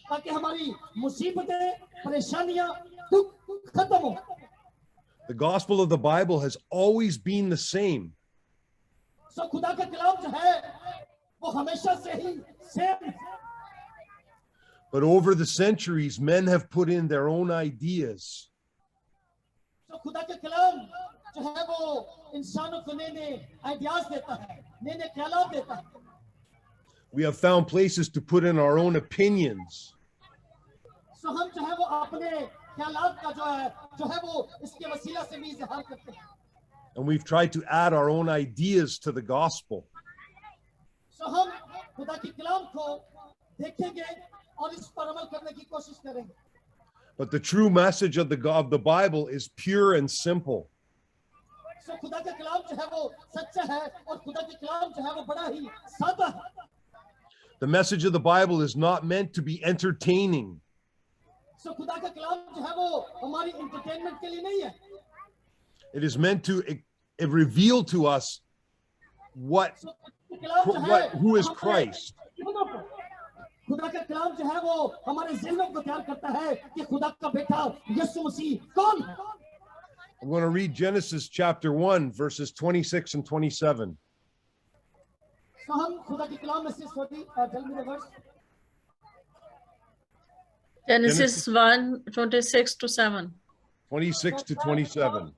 ताकि हमारी मुसीबतें, परेशानियां, दुख खत्म हो. The gospel of the Bible has always been the same. So खुदा का कलाम जो है वो हमेशा से ही same. But over the centuries, men have put in their own ideas. So खुदा का कलाम जो है वो इंसानों को नए-नए आइडियाज देता है, नए-नए ख्यालात देता है. We have found places to put in our own opinions. So हम जो है वो अपने ख्यालात का जो है वो इसके वसीला से भी इज़हार करते हैं. And we've tried to add our own ideas to the gospel. So हम खुदा की कलाम को देखेंगे और इस पर अमल करने की कोशिश करेंगे. But the true message of the Bible is pure and simple. So खुदा का कलाम जो है वो सच्चा है और खुदा की कलाम जो है वो बड़ा ही सादा है. The message of the Bible is not meant to be entertaining. So खुदा का कलाम जो है वो हमारी एंटरटेनमेंट के लिए नहीं है. It is meant to reveal to us who is Christ. खुदा का कलाम जो है वो हमारे ज़हनों को तैयार करता है कि खुदा का बेटा यीशु मसीह कौन है. I'm going to read Genesis chapter 1 verses 26 and 27. So हम खुदा की कलाम में से tell me the verse. Genesis 1, 26 to 7. 26 to 27.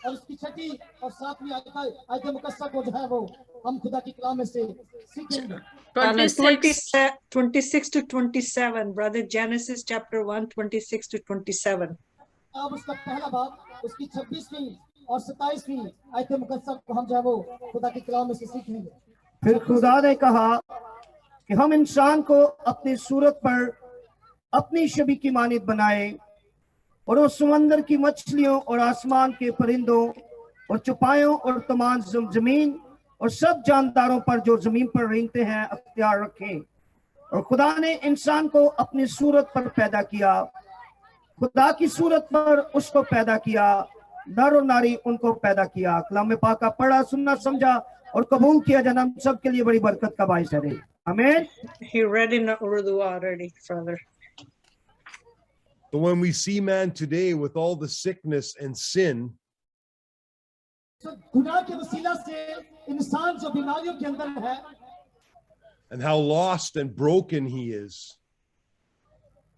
और उसकी छठी और सातवीं आयत मुकद्दसा को जो है वो हम खुदा की कलाम में से सीखेंगे. 26 to 27, brother. Genesis chapter 1, 26 to 27. अब उसका पहला बाब उसकी 26वीं और 27वीं आयत मुकद्दसा को हम जो है वो खुदा की कलाम में से सीखेंगे. फिर खुदा ने कहा कि हम इंसान को अपनी सूरत पर अपनी छवि की मानित बनाए और वो समंदर की मछलियों और आसमान के परिंदों और चौपायों और तमाम जमीन और सब जानदारों पर जो जमीन पर रेंगते हैं अख्तियार रखें. और खुदा ने इंसान को अपनी सूरत पर पैदा किया, खुदा की सूरत पर उसको पैदा किया, नर और नारी उनको पैदा किया. कलाम पाक का पढ़ा, सुनना, समझा और कबूल किया जाना हम सब के लिए बड़ी बरकत का बाइस है. आमीन. He read in Urdu already, brother. But when we see man today with all the sickness and sin, गुनाह के वसीला से इंसान जो बीमारियों के अंदर है, and how lost and broken he is,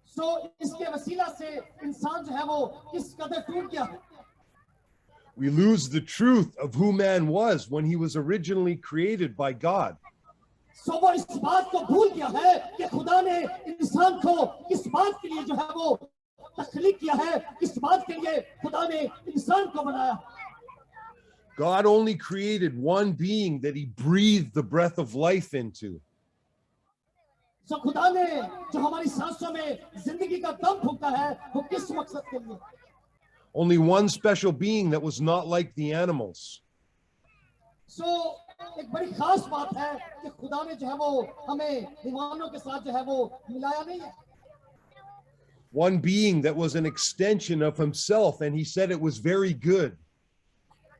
so इसके वसीला से इंसान जो है वो किस कदर टूट गया है. we lose the truth of who man was when he was originally created by God. So वो इस बात को भूल गया है कि खुदा ने इंसान को किस बात के लिए जो है वो तख्लीक किया है, किस बात के लिए खुदा ने इंसान को बनाया. God only created one being that he breathed the breath of life into. So खुदा ने जो हमारी सांसों में जिंदगी का दम फूंका है वो किस मकसद के लिए? Only one special being that was not like the animals. So एक बड़ी खास बात है कि खुदा ने जो है वो हमें दीवानों के साथ जो है वो मिलाया नहीं है. One being that was an extension of himself, and he said it was very good.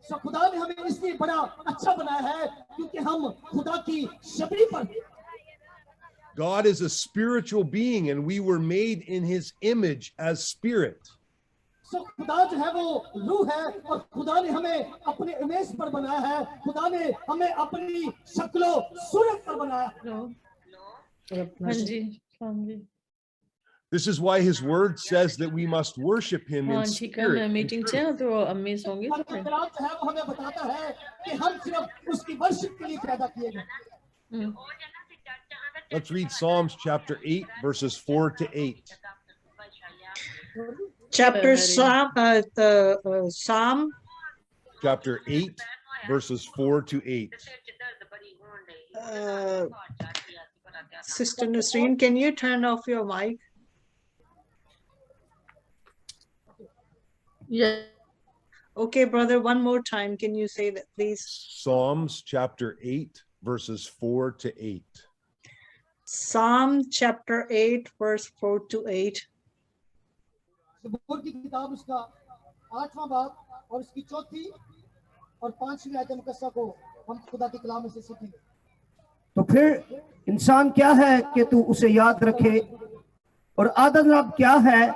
So खुदा ने हमें इसलिए बड़ा अच्छा बनाया है क्योंकि हम खुदा की शबीह पर. God is a spiritual being, and we were made in his image as spirit. So खुदा जो है वो रूह है और खुदा ने हमें अपने इमेज पर बनाया है. खुदा ने हमें अपनी शक्लो सूरत पर बनाया है. This is why his word says that we must worship him in spirit. Meeting से तो अम्मीज होंगे. कलाम जो है वो हमें बताता है कि हम सिर्फ उसकी वर्शिप के लिए पैदा किए गए. Let's read Psalms chapter 8 verses 4 to 8. Psalm Chapter 8 verses 4 to 8. Sister Nasreen, can you turn off your mic? Yeah. Okay, brother, one more time. Can you say that, please? Psalms chapter 8 verses 4 to 8. Psalm chapter 8 verse 4 to 8. ज़बूर की किताब उसका 8वां बाब और उसकी 4थी और 5वीं आयत मुकद्दसा को हम खुदा के कलाम में से सीखेंगे. तो फिर इंसान क्या है कि तू उसे याद रखे, और आदब क्या है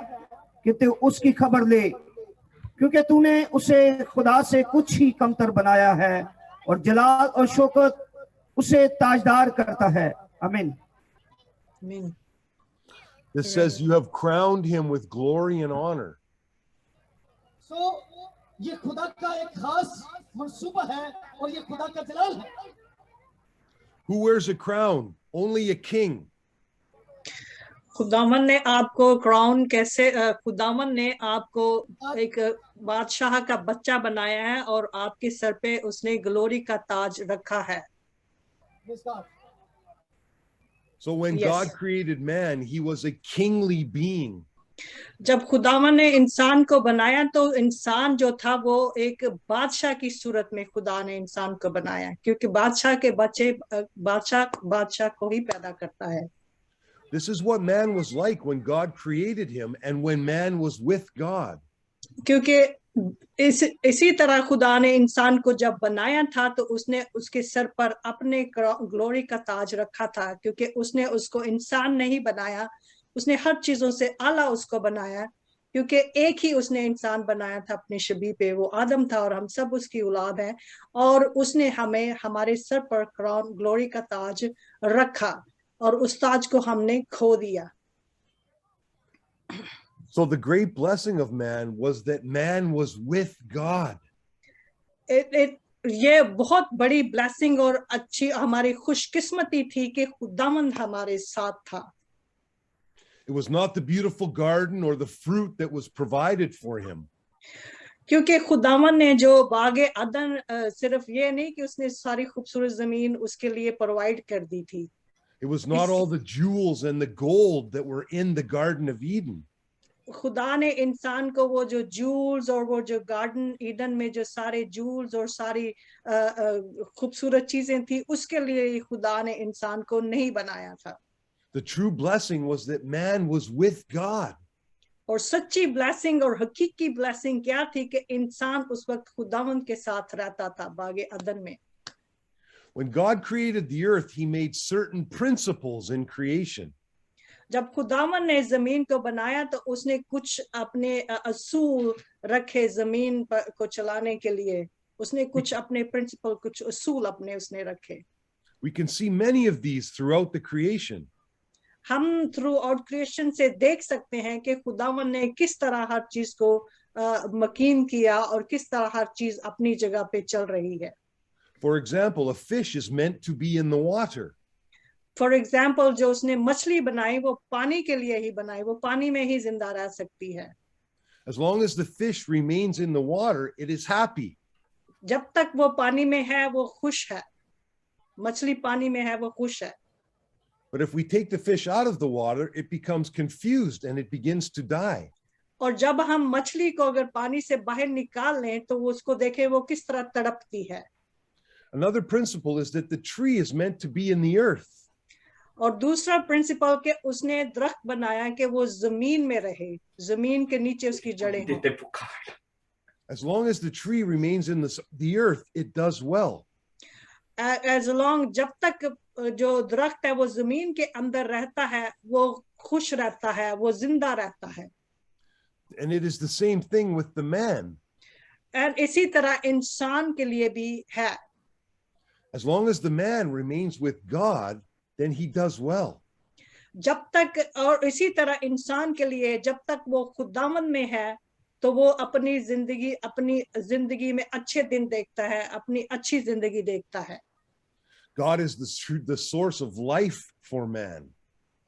कि तू उसकी खबर ले, क्योंकि तूने उसे खुदा से कुछ ही कमतर बनाया है, और जलाल और शौकत उसे ताजदार करता है। आमीन। Amen. This says you have crowned him with glory and honor. सो ये खुदा का एक खास मंसूबा है और ये खुदा का जलाल है। Who wears a crown? Only a king. खुदावन ने आपको क्राउन कैसे खुदावन ने आपको एक बादशाह का बच्चा बनाया है और आपके सर पे उसने ग्लोरी का ताज रखा है। So when Yes. God created man, he was a kingly being. जब खुदावन ने इंसान को बनाया तो इंसान जो था वो एक बादशाह की सूरत में खुदा ने इंसान को बनाया, क्योंकि बादशाह के बच्चे बादशाह को ही पैदा करता है। This is what man was like when God created him and when man was with God. क्योंकि इसी तरह खुदा ने इंसान को जब बनाया था तो उसने उसके सर पर अपने ग्लोरी का ताज रखा था, क्योंकि उसने उसको इंसान नहीं बनाया, उसने हर चीजों से आला उसको बनाया, क्योंकि एक ही उसने इंसान बनाया था अपने शबीह पे, वो आदम था और हम सब उसकी औलाद हैं, और उसने हमें हमारे सर पर क्राउन ग्लोरी का ताज रखा और उस ताज को हमने खो दिया। So the great blessing of man was that man was with God. ये बहुत बड़ी ब्लेसिंग और अच्छी हमारी खुशकिस्मती थी कि खुदावंद हमारे साथ था। It was not the beautiful garden or the fruit that was provided for him. क्योंकि खुदावन ने जो बागे अदन सिर्फ ये नहीं कि उसने सारी खूबसूरत जमीन उसके लिए प्रोवाइड कर दी थी। It was not all the jewels and the gold that were in the Garden of Eden. खुदा ने इंसान को वो जो जूल्स और वो जो गार्डन ईडन में जो सारे जूल्स और सारी खूबसूरत चीजें थी उसके लिए खुदा ने इंसान को नहीं बनाया था। The true blessing was that man was with God. और सच्ची ब्लेसिंग और हकीकी ब्लेसिंग क्या थी कि इंसान उस वक्त खुदावंद के साथ रहता था बागे अदन में। When God created the earth, he made certain principles in creation. जब खुदावन ने जमीन को बनाया तो उसने कुछ अपने असूल रखे जमीन को चलाने के लिए, उसने कुछ अपने प्रिंसिपल कुछ असूल अपने उसने रखे। We can see many of these throughout the creation. हम थ्रू आउट क्रिएशन से देख सकते हैं कि खुदावन ने किस तरह हर चीज को मकीन किया और किस तरह हर चीज अपनी जगह पे चल रही है। For example, a fish is meant to be in the water. For example जो उसने मछली बनाई वो पानी के लिए ही बनाई, वो पानी में ही जिंदा रह सकती है। As long as the fish remains in the water, it is happy. जब तक वो पानी में है वो खुश है, मछली पानी में है वो खुश है। But if we take the fish out of the water, it becomes confused and it begins to die. और जब हम मछली को अगर पानी से बाहर निकाल लें तो वो उसको देखें वो किस तरह तड़पती है। Another principle is that the tree is meant to be in the earth. और दूसरा प्रिंसिपल के उसने दरख्त बनाया कि वो जमीन में रहे, जमीन के नीचे उसकी जड़ें हों। As long as the tree remains in the earth, it does well. As long जब तक जो दरख्त है वो जमीन के अंदर रहता है वो खुश रहता है, वो जिंदा रहता है। And it is the same thing with the man. और इसी तरह इंसान के लिए भी है। As long as the man remains with God, then he does well. जब तक और इसी तरह इंसान के लिए जब तक वो खुदावंद में है तो वो अपनी जिंदगी में अच्छे दिन देखता है, अपनी अच्छी जिंदगी देखता है। God is the source of life for man.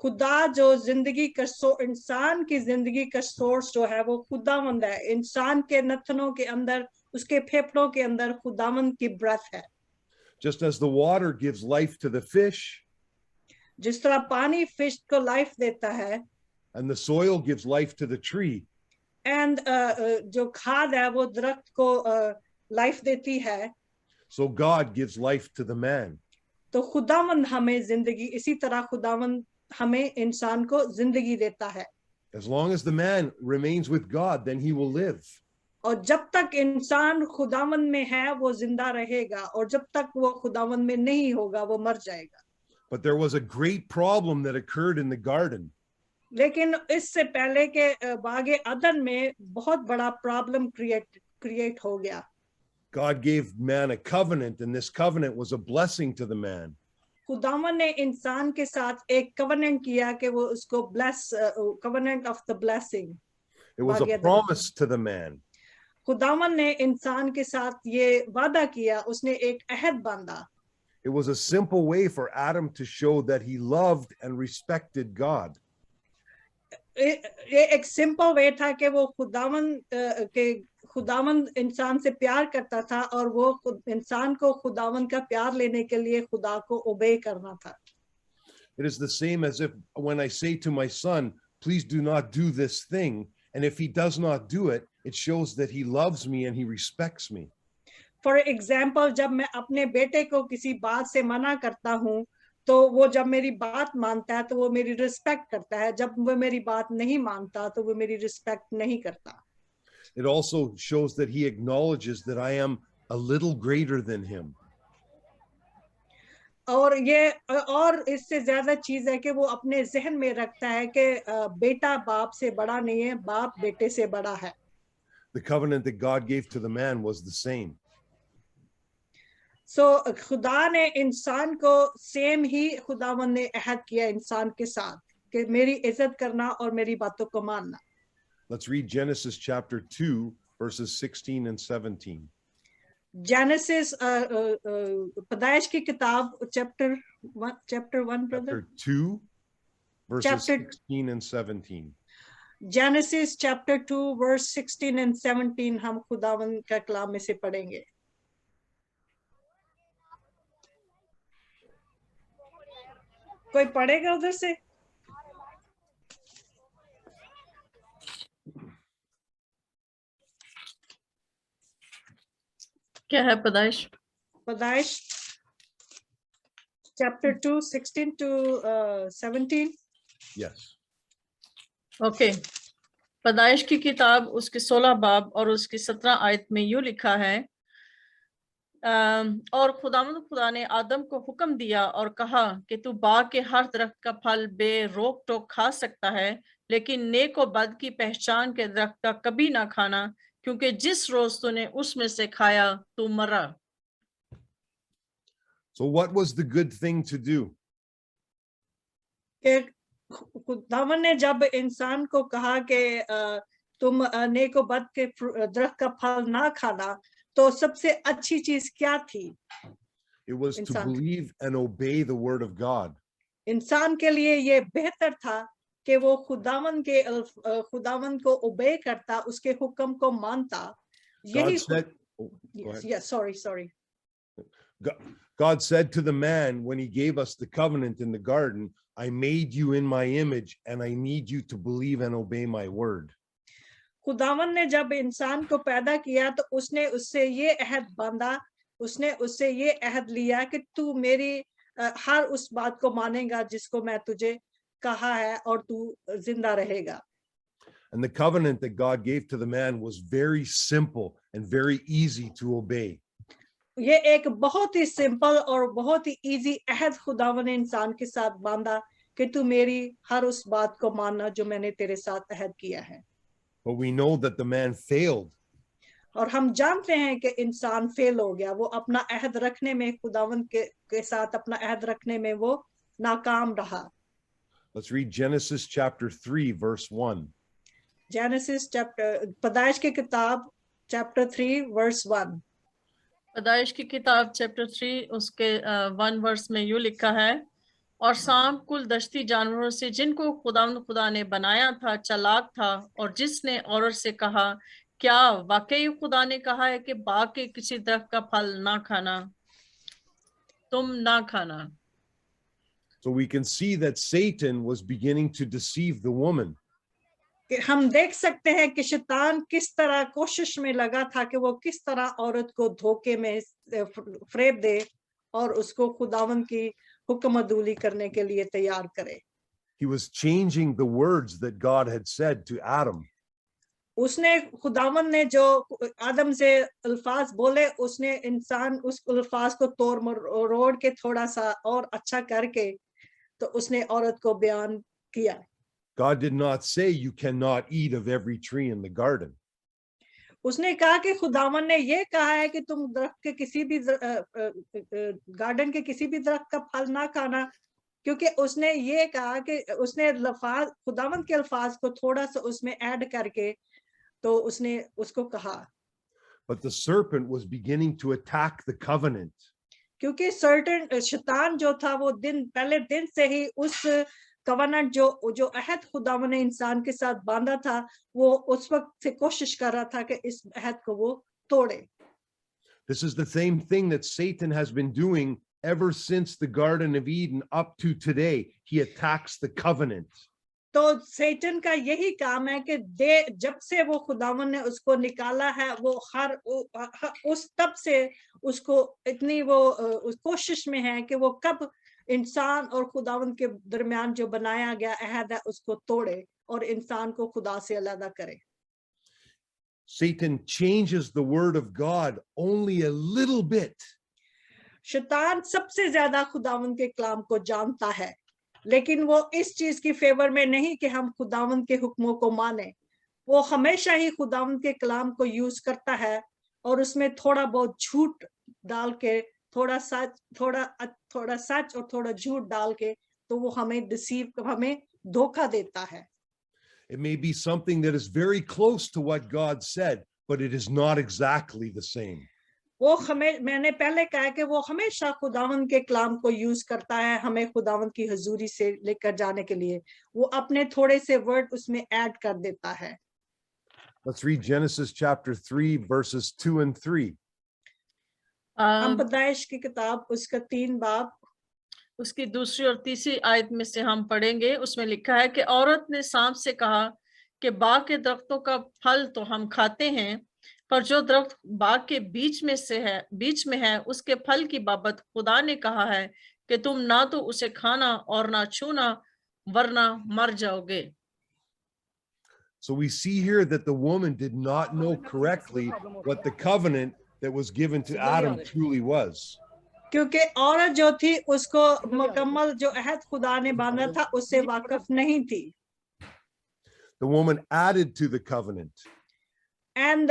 खुदा जो जिंदगी का इंसान की जिंदगी का सोर्स जो है वो खुदावंद है। इंसान के नथनों के अंदर, उसके फेफड़ों के अंदर खुदावंद की ब्रेथ है। Just as the water gives life to the fish, जिस तरह पानी फिश को लाइफ देता है, and the soil gives life to the tree, and जो खाद है वो दरख्त को लाइफ देती है, so God gives life to the man. तो खुदावंद हमें जिंदगी, इसी तरह खुदावंद हमें इंसान को जिंदगी देता है। As long as the man remains with God, then he will live. और जब तक इंसान खुदावंद में है वो जिंदा रहेगा, और जब तक वो खुदावंद में नहीं होगा वो मर जाएगा। But there was a great problem that occurred in the garden. लेकिन इससे पहले के बागे अदन में बहुत बड़ा प्रॉब्लम क्रिएट हो गया. God gave man a covenant, and this covenant was a blessing to the man. खुदावन ने इंसान के साथ एक कवेनेंट किया कि वो उसको bless, covenant of the blessing. It was a promise to the man. खुदावन ने इंसान के साथ ये वादा किया, उसने एक अहद बांधा. It was a simple way for Adam to show that he loved and respected God. ये एक सिंपल वे था कि वो खुदावन इंसान से प्यार करता था और वो इंसान को खुदावन का प्यार लेने के लिए खुदा को ओबे करना था. It is the same as if when I say to my son, please do not do this thing, and if he does not do it, it shows that he loves me and he respects me. For example, जब मैं अपने बेटे को किसी बात से मना करता हूँ तो वो जब मेरी बात मानता है तो वो मेरी रिस्पेक्ट करता है, जब वो मेरी बात नहीं मानता तो वो मेरी रिस्पेक्ट नहीं करता. It also shows that he acknowledges that I am a little greater than him. और ये और इससे ज्यादा चीज है कि वो अपने जहन में रखता है कि बेटा बाप से बड़ा नहीं है, बाप बेटे से बड़ा है. The covenant that God gave to the man was the same. So खुदा ने इंसान को सेम ही खुदावन ने अहद किया इंसान के साथ कि मेरी इज्जत करना और मेरी बातों को मानना. Let's read Genesis chapter 2 verses 16 and 17. Genesis पैदाइश की किताब chapter 1 brother, Chapter 2 verses Chapter- 16 and 17. Genesis chapter 2 verse 16 and 17 हम खुदावन का कलाम में से पढ़ेंगे. कोई पढ़ेगा उधर से? क्या है पैदाइश? पैदाइश chapter 2 16 to 17. Yes. ओके. पैदाइश की किताब उसके 16 बाब और उसकी 17 आयत में यूं लिखा है, और खुदा ने आदम को हुक्म दिया और कहा कि तू बाग के हर दरख्त का फल बेरोक टोक खा सकता है, लेकिन नेक और बद की पहचान के दरख्त का कभी ना खाना, क्योंकि जिस रोज तूने उसमें से खाया तू मरा. So what was the good thing to do? कि खुदावन ने जब इंसान को कहा कि तुम नेक और बद के दरख्त का फल ना खाना, तो सबसे अच्छी चीज क्या थी? It was to इंसान. believe and obey the word of God. इंसान के लिए ये बेहतर था कि वो खुदावन को ओबे करता, उसके हुक्म को मानता. God said, oh, go ahead. yes, sorry. God said to the man when he gave us the covenant in the garden, I made you in my image and I need you to believe and obey my word. खुदावन ने जब इंसान को पैदा किया तो उसने उससे ये अहद बांधा, उसने उससे ये अहद लिया कि तू मेरी हर उस बात को मानेगा जिसको मैं तुझे कहा है और तू जिंदा रहेगा. And the covenant that God gave to the man was very simple and very easy to obey. ये एक बहुत ही सिंपल और बहुत ही इजी अहद खुदावन ने इंसान के साथ बांधा कि तू मेरी हर उस बात को मानना जो मैंने तेरे साथ अहद किया है. But we know that the man failed. और हम जानते हैं कि इंसान फेल हो गया, वो अपना अहद रखने में खुदावन के साथ अपना अहद रखने में वो नाकाम रहा. Let's read Genesis chapter 3 verse 1. Genesis chapter पैदाइश की किताब chapter 3 verse 1. पैदाइश की किताब चैप्टर 3 उसके 1 वर्स में यूं लिखा है, और सांप कुल दश्ती जानवरों से जिनको खुदा ने बनाया था चालाक था, और जिसने औरत से कहा, क्या वाकई खुदा ने कहा है कि बाग के किसी दरख्त का फल ना खाना, तुम ना खाना. So we can see that Satan was beginning to deceive the woman. हम देख सकते हैं कि शैतान किस तरह कोशिश में लगा था कि वो किस तरह औरत को धोखे में फरेब दे और उसको खुदावन की हुक्म अदूली करने के लिए तैयार करे. He was changing the words that God had said to Adam. उसने खुदावन ने जो आदम से अल्फाज बोले, उसने इंसान उस अल्फाज को तोड़ मरोड़ के थोड़ा सा और अच्छा करके तो उसने औरत को बयान किया. God did not say you cannot eat of every tree in the garden. उसने कहा कि खुदावन ने ये कहा है कि तुम दरख्त के किसी भी गार्डन के किसी भी दरख्त का फल ना खाना, क्योंकि उसने ये कहा कि उसने लफाज खुदावन के अल्फाज को थोड़ा सा उसमें ऐड करके तो उसने उसको कहा. But the serpent was beginning to attack the covenant. क्योंकि शैतान जो था वो पहले दिन से ही उस कवनेंट जो अहद खुदावन ने इंसान के साथ बांधा था, वो उस वक्त से कोशिश कर रहा था कि इस अहद को वो तोड़े. This is the same thing that Satan has been doing ever since the Garden of Eden up to today. He attacks the covenant. तो सैटन का यही काम है कि जब से वो खुदावन ने उसको निकाला है, वो हर उस तब से उसको इतनी वो कोशिश में है कि वो कब इंसान और खुदावन के दरमियान जो बनाया गया अहद है उसको तोड़े और इंसान को खुदा से अलग करे. Satan changes the word of God only a little bit. शैतान सबसे ज्यादा खुदावन के कलाम को जानता है, लेकिन वो इस चीज की फेवर में नहीं कि हम खुदावन के हुक्मों को माने. वो हमेशा ही खुदावन के कलाम को यूज करता है और उसमें थोड़ा बहुत झूठ डाल के, थोड़ा सच और थोड़ा झूठ डाल के, तो वो हमें धोखा देता है. It may be something that is very close to what God said, but it is not exactly the same. मैंने पहले कहा कि वो हमेशा खुदावन के कलाम को यूज करता है हमें खुदावन की हुजूरी से लेकर जाने के लिए. वो अपने थोड़े से वर्ड उसमें ऐड कर देता है. Let's read Genesis chapter 3 verses 2 and 3. हम पैदाइश की किताब उसका 3 बाब उसकी दूसरी और तीसरी आयत में से हम पढ़ेंगे. उसमें लिखा है कि औरत ने सांप से कहा कि बाग के दरख्तों का फल तो हम खाते हैं, पर जो दरख्त बाग के बीच में है उसके फल की बाबत खुदा ने कहा है कि तुम ना तो उसे खाना और ना छूना, वरना मर जाओगे. So we see here that the woman did not know correctly what the covenant that was given to Adam truly was. क्योंकि औरत जो थी उसको मुकम्मल जो अहद खुदा ने बांधा था उससे वाकिफ नहीं थी. The woman added to the covenant. And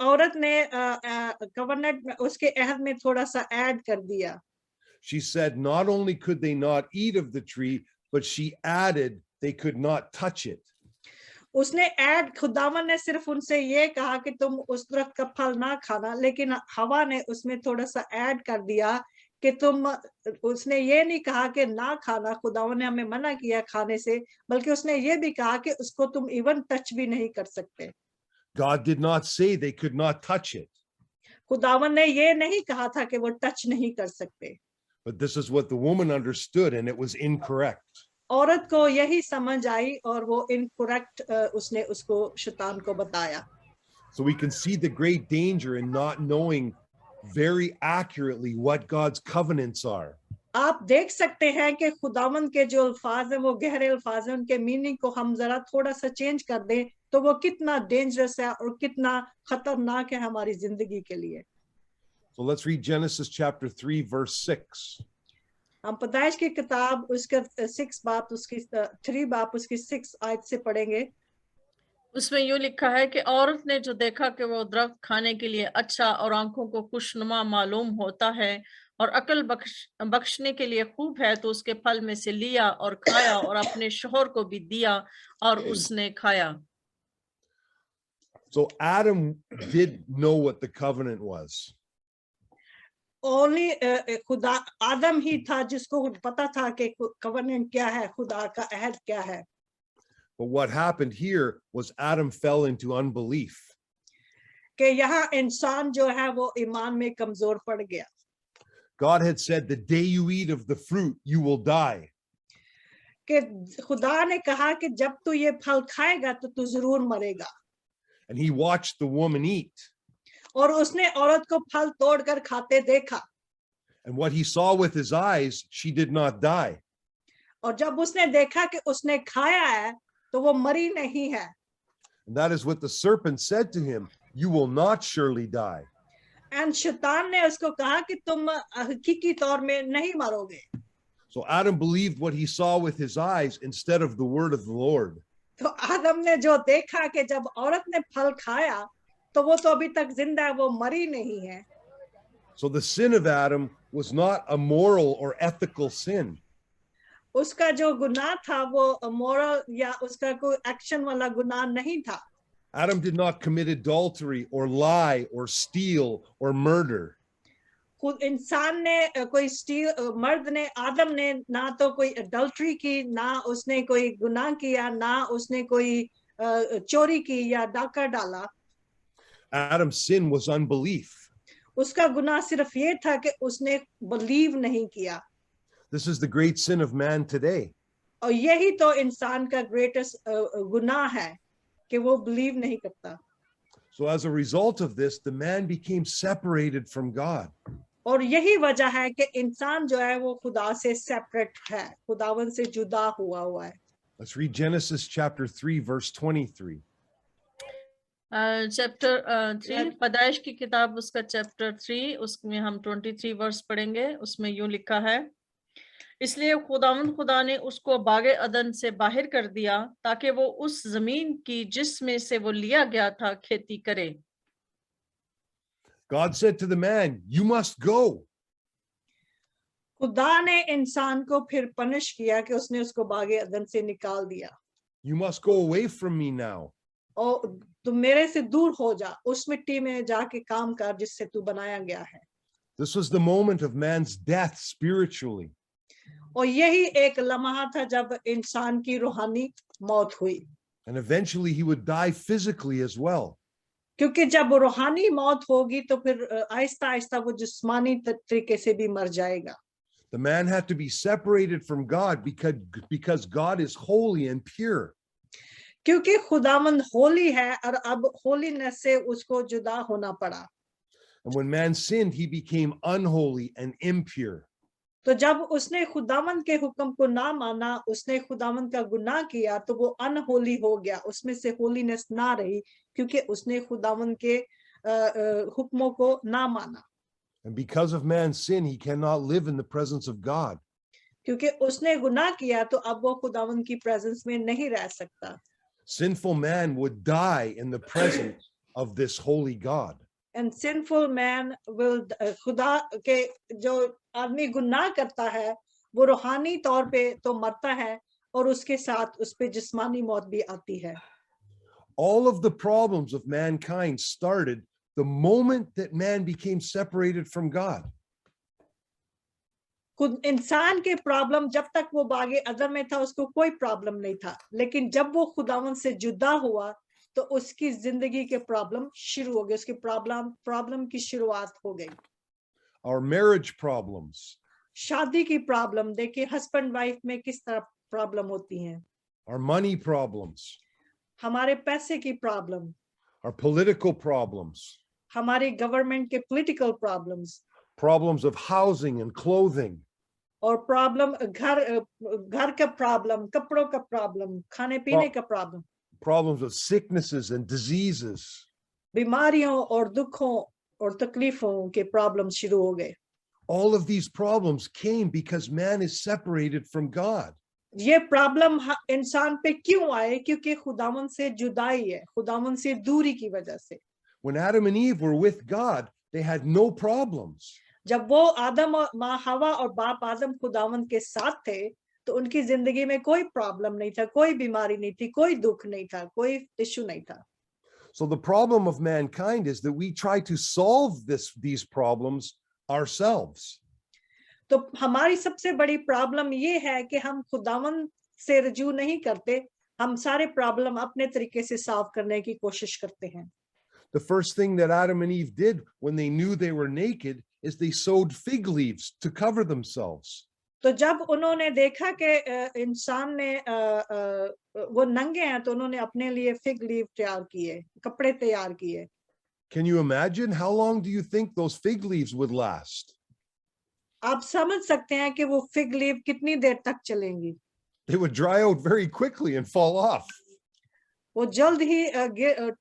औरत ने कवनेंट में उसके अहद में थोड़ा सा ऐड कर दिया. She said not only could they not eat of the tree, but she added they could not touch it. उसने ऐड खुदावन ने सिर्फ उनसे ये कहा कि तुम उस दरख्त का फल ना खाना, लेकिन हवा ने उसमें थोड़ा सा ऐड कर दिया कि उसने ये नहीं कहा कि ना खाना, खुदावन ने हमें मना किया खाने से, बल्कि उसने ये भी कहा कि उसको तुम इवन टच भी नहीं कर सकते. God did not say they could not touch it. खुदावन ने ये नहीं कहा था कि वो टच नहीं कर सकते. But this is what the woman understood, and it was incorrect. औरत को यही समझ आई और वो इनकरेक्ट उसने उसको शैतान को बताया. So we can see the great danger in not knowing very accurately what God's covenants are. आप देख सकते हैं कि खुदावंद के जो अल्फाज हैं वो गहरे अल्फाज हैं, उनके मीनिंग को हम जरा थोड़ा सा चेंज कर दें तो वो कितना डेंजरस है और कितना खतरनाक है हमारी जिंदगी के लिए. So let's read Genesis chapter 3 verse 6. हम पैदाइश की किताब उसका 3 बाप उसकी 6 आयत से पढ़ेंगे. उसमें यूं लिखा है कि औरत ने जो देखा कि वो दरख्त खाने के लिए अच्छा और आंखों को खुशनुमा मालूम होता है और अकल बख्शने के लिए खूब है, तो उसके फल में से लिया और खाया और अपने शौहर को भी दिया और उसने खाया. So Adam did know what the covenant was. Only खुदा आदम ही था जिसको पता था कि कवनेंट क्या है, खुदा का अहद क्या है. But what happened here was Adam fell into unbelief. कि यहाँ इंसान जो है वो ईमान में कमजोर पड़ गया. God had said, the day you eat of the fruit, you will die. कि खुदा ने कहा कि जब तू ये फल खाएगा तो तू जरूर मरेगा. And he watched the woman eat. और उसने औरत को फल तोड़कर खाते देखा. And what he saw with his eyes, she did not die. और जब उसने देखा कि उसने खाया है तो वो मरी नहीं है. And that is what the serpent said to him, you will not surely die. And शैतान ने उसको कहा कि तुम हकीकी तौर में नहीं मरोगे. So Adam believed what he saw with his eyes instead of the word of the Lord. तो आदम ने जो देखा कि जब औरत ने फल खाया तो वो तो अभी तक जिंदा है, वो मरी नहीं है. So the sin of Adam was not a moral or ethical sin. उसका जो गुनाह था वो मोरल या उसका कोई एक्शन वाला गुनाह नहीं था. Adam did not commit adultery or lie or steal or murder. इंसान ने कोई मर्द ने आदम ने ना तो कोई अडल्ट्री की, ना उसने कोई गुनाह किया, ना उसने कोई चोरी की या डाका डाला. Adam's sin was unbelief. उसका गुनाह सिर्फ ये था कि उसने बिलीव नहीं किया. This is the great sin of man today. और यही तो इंसान का ग्रेटेस्ट गुनाह है कि वो बिलीव नहीं करता. So as a result of this, the man became separated from God. और यही वजह है कि इंसान जो है वो खुदा से सेपरेट है, खुदावन से जुदा हुआ है. Let's read Genesis chapter 3 verse 23. Chapter 3 पैदाइश की किताब उसका चैप्टर 3 उसमें हम 23 वर्स पढ़ेंगे. उसमें यूं लिखा है, इसलिए खुदा ने उसको बागे अदन से बाहर कर दिया ताकि वो उस जमीन की जिसमें से वो लिया गया था खेती करे. God said to the man, you must go. खुदा ने इंसान को फिर पनिश किया कि उसने उसको बागे अदन से निकाल दिया. You must go away from me now. और तुम मेरे से दूर हो जा, उस मिट्टी में जाके काम कर जिससे तू बनाया गया है. This was the moment of man's death spiritually. और यही एक लम्हा था जब इंसान की रूहानी मौत हुई. And eventually he would die physically as well. क्योंकि जब रूहानी मौत होगी तो फिर आहिस्ता आहिस्ता वो जिस्मानी तरीके से भी मर जाएगा. The man had to be separated from God because God is holy and pure. क्योंकि खुदावंद होली है और अब होलीनेस से उसको जुदा होना पड़ा. And when man sinned, he became unholy and impure. तो जब उसने खुदावंद के हुक्म को ना माना, उसने खुदावंद का गुनाह किया, तो वो अनहोली हो गया, उसमें से होलीनेस ना रही क्योंकि उसने खुदावंद के हुक्मों को ना माना. And because of man's sin, he cannot live in the presence of God. क्योंकि उसने गुनाह किया तो अब वो खुदावंद की प्रेजेंस में नहीं रह सकता. Sinful man would die in the presence of this holy God. And sinful man will खुदा के जो आदमी गुनाह करता है वो रूहानी तौर पे तो मरता है और उसके साथ उस पे जिस्मानी मौत भी आती है. All of the problems of mankind started the moment that man became separated from God. खुद इंसान के प्रॉब्लम जब तक वो बागे अदन में था उसको कोई प्रॉब्लम नहीं था, लेकिन जब वो खुदावन से जुदा हुआ तो उसकी जिंदगी के प्रॉब्लम शुरू हो गए, उसकी प्रॉब्लम की शुरुआत हो गई. Our marriage problems, शादी की प्रॉब्लम देखिए, हस्बैंड वाइफ में किस तरह प्रॉब्लम होती हैं. our money problems, हमारे पैसे की प्रॉब्लम, our political problems, हमारी गवर्नमेंट के political problems, problems of housing and clothing, और प्रॉब्लम घर का प्रॉब्लम, कपड़ों का प्रॉब्लम, खाने पीने का problem, problems of sicknesses and diseases. बीमारियों और दुखों और तकलीफों के प्रॉब्लम शुरू हो गए. All of these problems came because man is separated from God. ये प्रॉब्लम इंसान पे क्यों आए? क्योंकि खुदावन से जुदाई है, खुदावन से दूरी की वजह से. When Adam and Eve were with God, they had no problems. जब वो आदम और माँ हवा और बाप आदम खुदावन के साथ थे तो उनकी जिंदगी में कोई प्रॉब्लम नहीं था, कोई बीमारी नहीं थी, कोई दुख नहीं था, कोई इश्यू नहीं था. So the problem of mankind is that we try to solve these problems ourselves. तो हमारी सबसे बड़ी प्रॉब्लम ये है कि हम खुदावन से रजू नहीं करते, हम सारे प्रॉब्लम अपने तरीके से सॉल्व करने की कोशिश करते हैं. The first thing that Adam and Eve did when they knew they were naked is they sewed fig leaves to cover themselves. तो जब उन्होंने देखा कि इंसान ने वो नंगे हैं तो उन्होंने अपने लिए फिग लीव तैयार किए, कपड़े तैयार किए. Can you imagine how long do you think those fig leaves would last? आप समझ सकते हैं कि वो फिग लीव कितनी देर तक चलेंगी. They would dry out very quickly and fall off. वो जल्द ही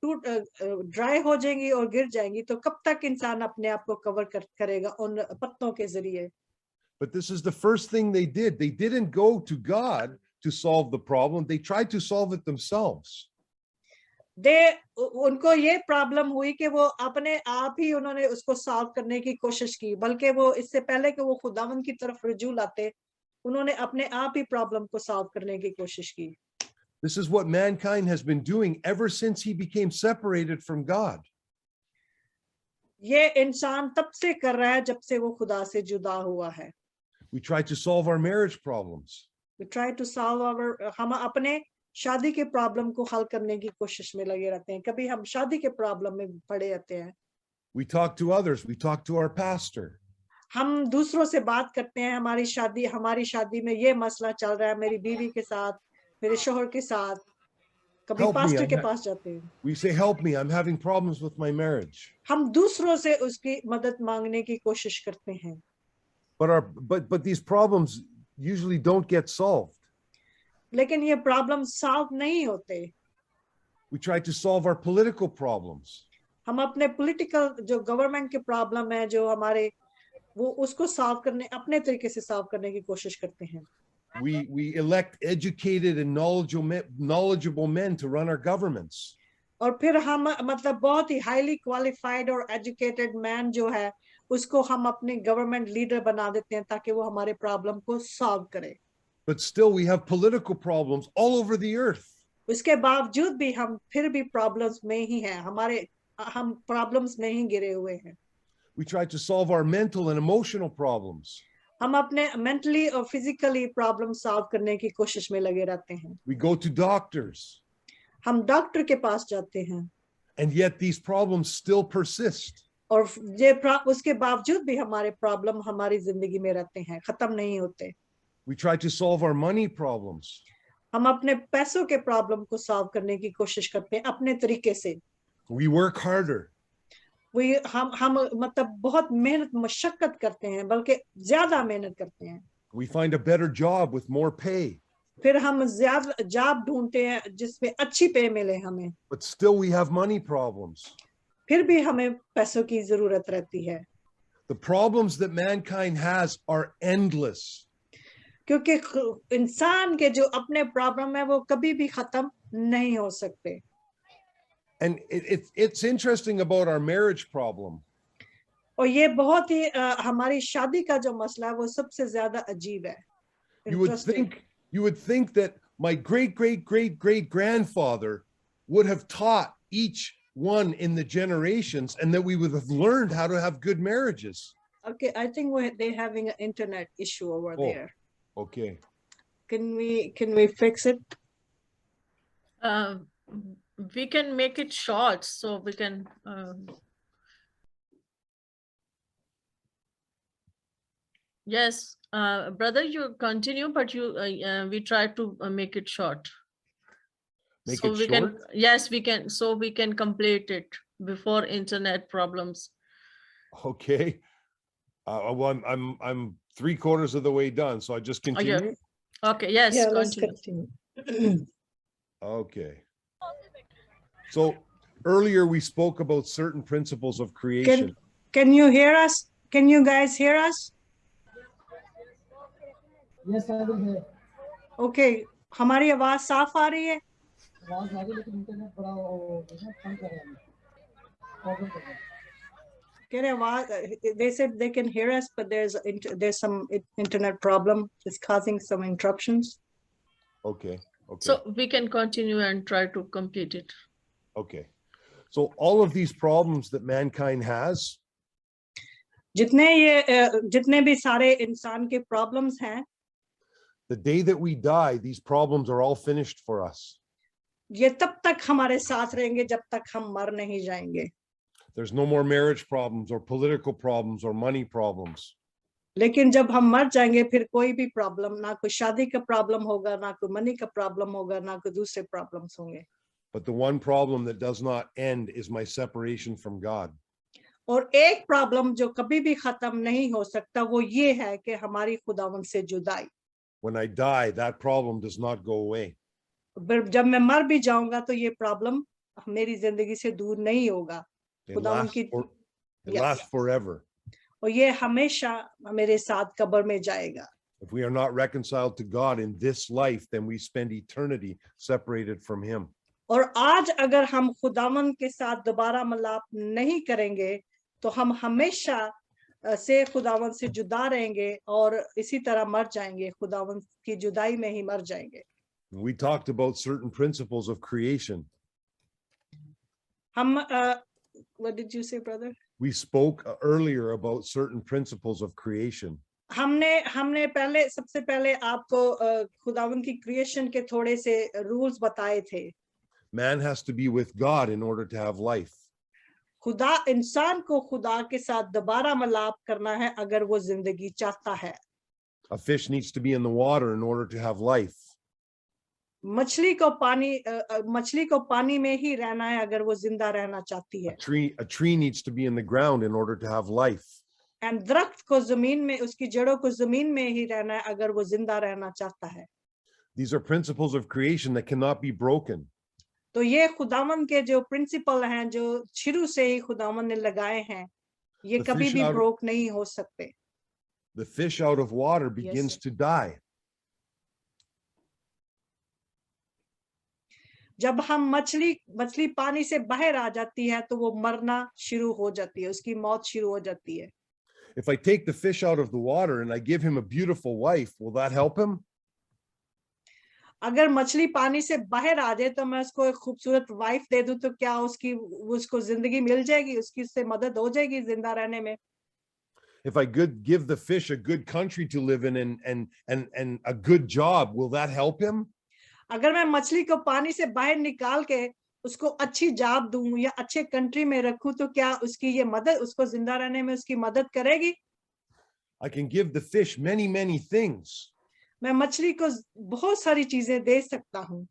टूट ड्राई हो जाएंगी और गिर जाएंगी, तो कब तक इंसान अपने आप को कवर करेगा उन पत्तों के जरिए? But this is the first thing they did. They didn't go to God to solve the problem. They tried to solve it themselves. उनको ये प्रॉब्लम हुई कि वो अपने आप ही उन्होंने उसको सॉल्व करने की कोशिश की, बल्कि वो इससे पहले कि वो खुदावंद की तरफ रुजू लाते, उन्होंने अपने आप ही प्रॉब्लम को सॉल्व करने की कोशिश की। This is what mankind has been doing ever since he became separated from God. ये इंसान तब से कर रहा है जब से वो खुदा से जुदा हुआ है। We try to solve our marriage problems. We try to solve our, हम अपने शादी के प्रॉब्लम को हल करने की कोशिश में लगे रहते हैं, कभी हम शादी के प्रॉब्लम में पड़े रहते हैं। We talk to others. We talk to our pastor. हम दूसरों से बात करते हैं, हमारी शादी में ये मसला चल रहा है, मेरी बीवी के साथ, मेरे शोहर के साथ, कभी पास्टर के पास जाते हैं। We say, help me, I'm having problems with my marriage. हम दूसरों से उसकी मदद मांगने की कोशिश करते हैं। But these problems usually don't get solved. लेकिन ये प्रॉब्लम सॉल्व नहीं होते। We try to solve our political problems. हम अपने पॉलिटिकल जो गवर्नमेंट के प्रॉब्लम है, जो हमारे, वो उसको सॉल्व करने, अपने तरीके से सॉल्व करने की कोशिश करते हैं। We elect educated and knowledgeable men to run our governments. और फिर हम मतलब बहुत ही हाईली क्वालिफाइड और एजुकेटेड मैन जो है, उसको हम अपने गवर्नमेंट लीडर बना देते हैं ताकि वो हमारे प्रॉब्लम को सॉल्व करे। But still we have political problems all over the earth. उसके बावजूद भी हम फिर भी प्रॉब्लम्स में ही हैं, हम प्रॉब्लम्स में ही गिरे हुए हैं। We try to solve our mental and emotional problems. हम अपने मेंटली और फिजिकली प्रॉब्लम सॉल्व करने की कोशिश में लगे रहते हैं। We go to doctors. हम डॉक्टर के पास जाते हैं। And yet these problems still persist. और उसके बावजूद भी हमारे प्रॉब्लम हमारी जिंदगी में रहते हैं, खत्म नहीं होते। We try to solve our money problems. हम अपने पैसों के प्रॉब्लम को सॉल्व करने की कोशिश करते हैं अपने तरीके से। We work harder. हम मतलब बहुत मेहनत मशक्कत करते हैं, बल्कि ज्यादा मेहनत करते हैं। We find a better job with more pay. फिर हम ज्यादा जॉब ढूंढते हैं जिसमें अच्छी पे मिले हमें। But still we have money problems. फिर भी हमें पैसों की जरूरत रहती है। The problems that mankind has are endless. क्योंकि इंसान के जो अपने प्रॉब्लम है वो कभी भी खत्म नहीं हो सकते। And it's interesting about our marriage problem. और ये बहुत ही हमारी शादी का जो मसला है वो सबसे ज्यादा अजीब है। You would think that my great grandfather would have taught each one in the generations, and that we would have learned how to have good marriages. Okay, I think they're having an internet issue over there. Okay. Can we fix it? We can make it short, so we can. Yes, brother, you continue, but we try to make it short. Make so it we short? yes, we can. So we can complete it before internet problems. Okay. Well, I'm 3/4 of the way done, so I just continue. Oh, yeah. Okay. Yes. Yeah, continue. let's continue. Okay. So earlier we spoke about certain principles of creation. Can you hear us? Can you guys hear us? Yes, I will hear. Okay. हमारी आवाज साफ आ रही है? आवाज आ रही है, लेकिन internet बड़ा कम कर रहा है, प्रॉब्लम कर रहा है। They said they can hear us, but there's some internet problem. It's causing some interruptions. Okay. So we can continue and try to complete it. Okay. So all of these problems that mankind has, जितने भी सारे इंसान के problems हैं, the day that we die, these problems are all finished for us. ये तब तक हमारे साथ रहेंगे जब तक हम मर नहीं जाएंगे। There's no more marriage problems or political problems or money problems. लेकिन जब हम मर जाएंगे फिर कोई भी प्रॉब्लम, ना कोई शादी का प्रॉब्लम होगा, ना कोई मनी का प्रॉब्लम होगा, ना कोई दूसरे प्रॉब्लम्स होंगे। But the one problem that does not end is my separation from God. और एक प्रॉब्लम जो कभी भी खत्म नहीं हो सकता वो ये है कि हमारी खुदावंद से जुदाई। When I die, that problem does not go away. जब मैं मर भी जाऊंगा तो ये प्रॉब्लम मेरी जिंदगी से दूर नहीं होगा। It खुदावन lasts, की it Yes. lasts forever. और ये हमेशा मेरे साथ कब्र में जाएगा। If we are not reconciled to God in this life, then we spend eternity separated from him. और आज अगर हम खुदावन के साथ दोबारा मिलाप नहीं करेंगे तो हम हमेशा से खुदावन से जुदा रहेंगे और इसी तरह मर जाएंगे, खुदावन की जुदाई में ही मर जाएंगे। We talked about certain principles of creation. हम what did you say, brother? We spoke earlier about certain principles of creation. हमने पहले सबसे पहले आपको खुदावन की क्रिएशन के थोड़े से रूल्स बताए थे। Man has to be with God in order to have life. खुदा इंसान को खुदा के साथ दोबारा मिलाप करना है अगर वो जिंदगी चाहता है। A fish needs to be in the water in order to have life. मछली को पानी में ही रहना है अगर वो जिंदा रहना चाहती है। A tree needs to be in the ground in order to have life. And दरख्त को जमीन में, उसकी जड़ों को जमीन में ही रहना है अगर वो जिंदा रहना चाहता है। These are principles of creation that cannot be broken. तो ये खुदावन के जो प्रिंसिपल हैं जो शुरू से ही खुदावन ने लगाए हैं, ये कभी भी ब्रोक नहीं हो सकते। The fish out of water begins to die. जब हम मछली पानी से बाहर आ जाती है तो वो मरना शुरू हो जाती है, उसकी मौत शुरू हो जाती है। If I take the fish out of the water and I give him a beautiful wife, will that help him? अगर मछली पानी से बाहर आ जाए तो मैं उसको एक खूबसूरत वाइफ दे दूं तो क्या उसको जिंदगी मिल जाएगी, उसकी उससे मदद हो जाएगी जिंदा रहने में? If I give the fish a good country to live in and a good job, will that help him? अगर मैं मछली को पानी से बाहर निकाल के उसको अच्छी जॉब दूं या अच्छे कंट्री में रखूं तो क्या उसकी ये मदद, उसको जिंदा रहने में उसकी मदद करेगी? I can give the fish many things. मैं मछली को बहुत सारी चीजें दे सकता हूं,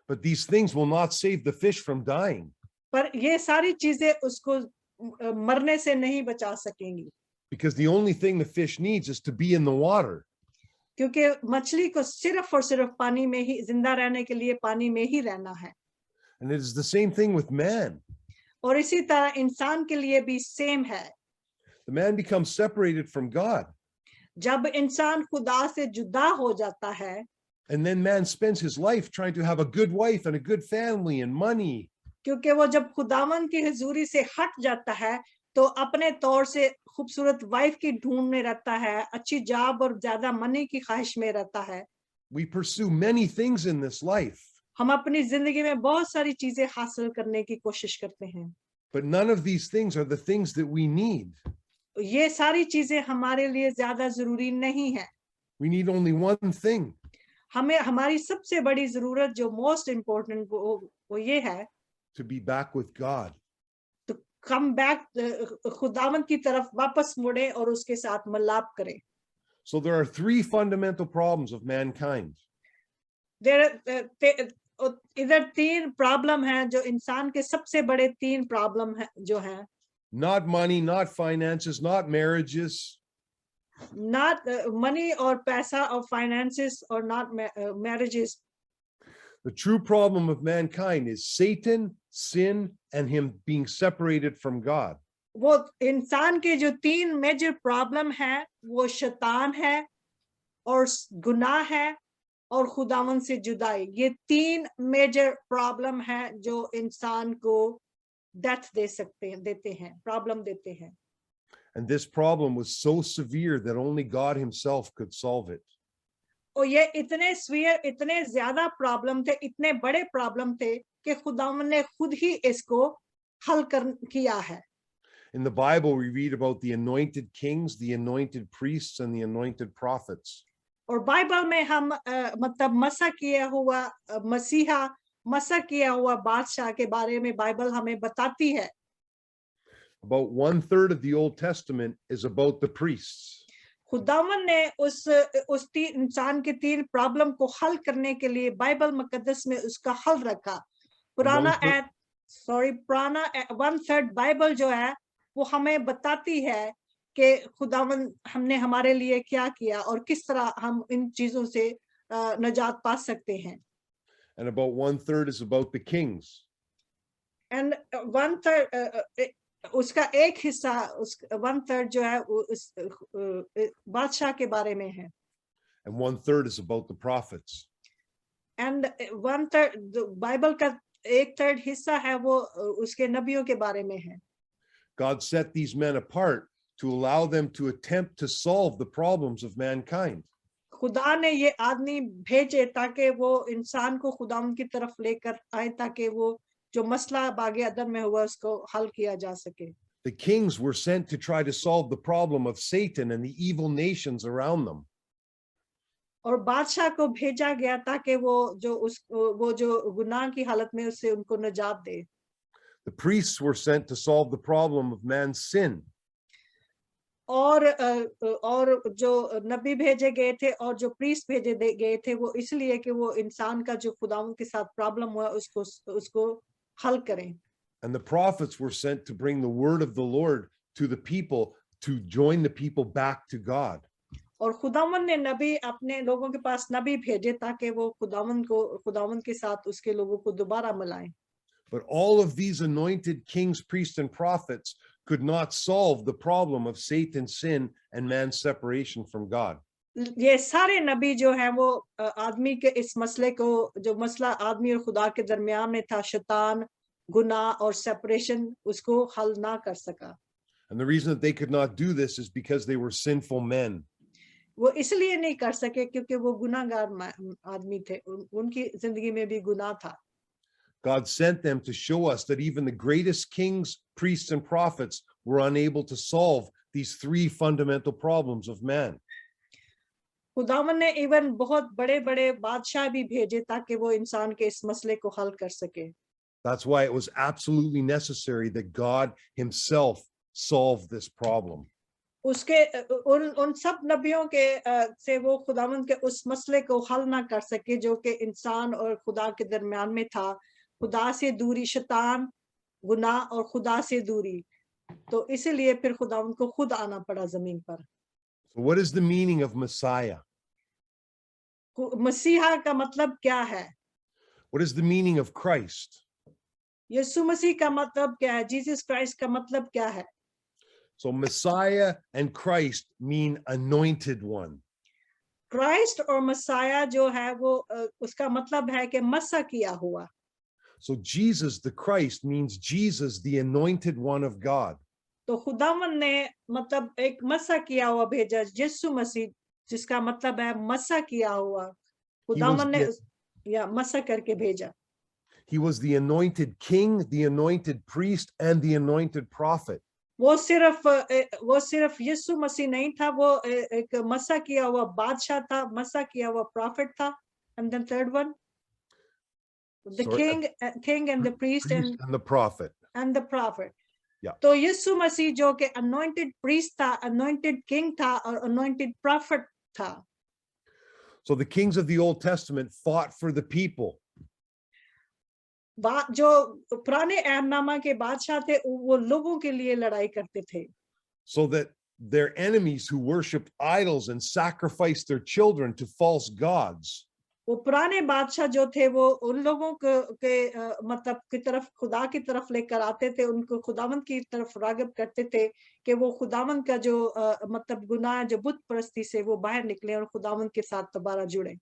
but these things will not save the fish from dying. पर ये सारी चीजें उसको मरने से नहीं बचा सकेंगी। Because the only thing the fish needs is to be in the water. क्योंकि मछली को सिर्फ और सिर्फ पानी में ही, जिंदा रहने के लिए पानी में ही रहना है। And it is the same thing with man. और इसी तरह इंसान के लिए भी सेम है। The man becomes separated from God. जब इंसान खुदा से जुदा हो जाता है, and then man spends his life trying to have a good wife and a good family and money. क्योंकि वो जब खुदावन की हुजूरी से हट जाता है तो अपने तौर से खूबसूरत वाइफ की ढूंढ में रहता है, अच्छी जॉब और ज्यादा मनी की ख्वाहिश में रहता है। We pursue many things in this life. हम अपनी जिंदगी में बहुत सारी चीजें हासिल करने की कोशिश करते हैं, but none of these things are the things that we need. ये सारी चीजें हमारे लिए ज्यादा जरूरी नहीं है। We need only one thing. हमें हमारी सबसे बड़ी जरूरत जो मोस्ट इम्पोर्टेंट वो ये है to be back with God. तो कम बैक, खुदावन की तरफ वापस मुड़े और उसके साथ मिलाप करें। So there are three fundamental problems of mankind. इधर तीन प्रॉब्लम हैं जो इंसान के सबसे बड़े तीन प्रॉब्लम है जो हैं। Not money, not finances, not marriages. Not money or पैसा or finances or not marriages. The true problem of mankind is Satan, sin, and him being separated from God. वो इंसान के जो तीन मेजर प्रॉब्लम है वो शैतान है और गुनाह है और खुदावन से जुदाई। ये तीन मेजर प्रॉब्लम है जो इंसान को डेथ देते हैं, प्रॉब्लम देते हैं। And this problem was so severe that only God himself could solve it. और ये इतने ज्यादा प्रॉब्लम थे, इतने बड़े प्रॉब्लम थे कि खुदावन ने खुद ही इसको हल किया है। In the Bible, we read about the anointed kings, the anointed priests, and the anointed prophets. और बाइबल में हम मतलब मसा किया हुआ बादशाह के बारे में बाइबल हमें बताती है। About 1/3 of the Old Testament is about the priests. खुदावन ने उस इंसान के तीन प्रॉब्लम को हल करने के लिए बाइबल मुकद्दस में उसका हल रखा। पुराना 1/3 बाइबल जो है वो हमें बताती है कि खुदावन हमने हमारे लिए क्या किया और किस तरह हम इन चीजों से नजात पा सकते हैं। and about 1/3 is about the kings. And 1/3 उसका एक हिस्सा 1/3 जो है बादशाह के बारे में है. And 1/3 is about the prophets. And 1/3 Bible का 1/3 हिस्सा है वो उसके नबियों के बारे में है. God set these men apart to allow them to attempt to solve the problems of mankind. खुदा ने ये आदमी भेजे ताकि वो इंसान को खुदावंद की तरफ लेकर आए ताकि वो जो मसला बागे अदम में हुआ उसको हल किया जा सके. The kings were sent to try to solve the problem of Satan and the evil nations around them. और बादशाह को भेजा गया ताकि वो जो गुनाह की हालत में उससे उनको निजात दे. The priests were sent to solve the problem of man's sin. और जो नबी भेजे गए थे और जो प्रीस्ट भेजे गए थे वो इसलिए कि वो इंसान का जो खुदावंद के साथ प्रॉब्लम हुआ उसको हल करें. And the prophets were sent to bring the word of the Lord to the people to join the people back to God. और खुदावंद ने नबी अपने लोगों के पास नबी भेजे ताकि वो खुदावंद के साथ उसके लोगों को दोबारा मिलाएं. But all of these anointed kings, priests, and prophets could not solve the problem of Satan's sin and man's separation from God. ये सारे नबी जो हैं वो आदमी के इस मसले को जो मसला आदमी और खुदा के दरमियान में था शैतान गुनाह और सेपरेशन उसको हल ना कर सका. And the reason that they could not do this is because they were sinful men. वो इसलिए नहीं कर सके क्योंकि वो गुनाहगार आदमी थे. उनकी जिंदगी में भी गुनाह था. God sent them to show us that even the greatest kings, priests, and prophets were unable to solve these three fundamental problems of man. खुदावन ने इवन बहुत बड़े-बड़े बादशाह भी भेजे ताकि वो इंसान के इस मसले को हल कर सके. That's why it was absolutely necessary that God himself solve this problem. उसके उन सब नबियों के से वो खुदावन के उस मसले को हल ना कर सके जो कि इंसान और खुदा के दरमियान में था. खुदा से दूरी शैतान गुनाह और खुदा से दूरी. तो इसीलिए फिर खुदावन को खुद आना पड़ा जमीन पर. So what is the meaning of Messiah? मसीहा का मतलब क्या है? What is the meaning of Christ? यीशु मसीह का मतलब क्या है? जीसस क्राइस्ट का मतलब क्या है? So Messiah and Christ mean anointed one. Christ और मसाया जो है वो उसका मतलब है कि मसा किया हुआ. So Jesus the Christ means Jesus the anointed one of God. तो खुदावन ने मतलब एक मसा किया हुआ भेजा यीशु मसीह जिसका मतलब है मसा किया हुआ. खुदावन ने या मसा करके भेजा. He was the anointed king, the anointed priest, and the anointed prophet. वो सिर्फ यीशु मसीह नहीं था. वो एक मसा किया हुआ बादशाह था, मसा किया हुआ प्रॉफिट था. And then third one, the king and the priest and the prophet. And the prophet. Yeah. तो यीशु मसीह जो कि anointed priest था, anointed king था और anointed prophet था. So the kings of the Old Testament fought for the people. जो पुराने अहदनामा के बादशाह थे वो लोगों के लिए लड़ाई करते थे. So that their enemies who worshiped idols and sacrificed their children to false gods वो पुराने बादशाह जो थे वो उन लोगों के मतलब की तरफ खुदा की तरफ लेकर आते थे. उनको खुदावंद की तरफ राग़िब करते थे कि वो खुदावंद का जो मतलब गुनाह जो बुत परस्ती से वो बाहर निकले और खुदावंद के साथ दोबारा जुड़े.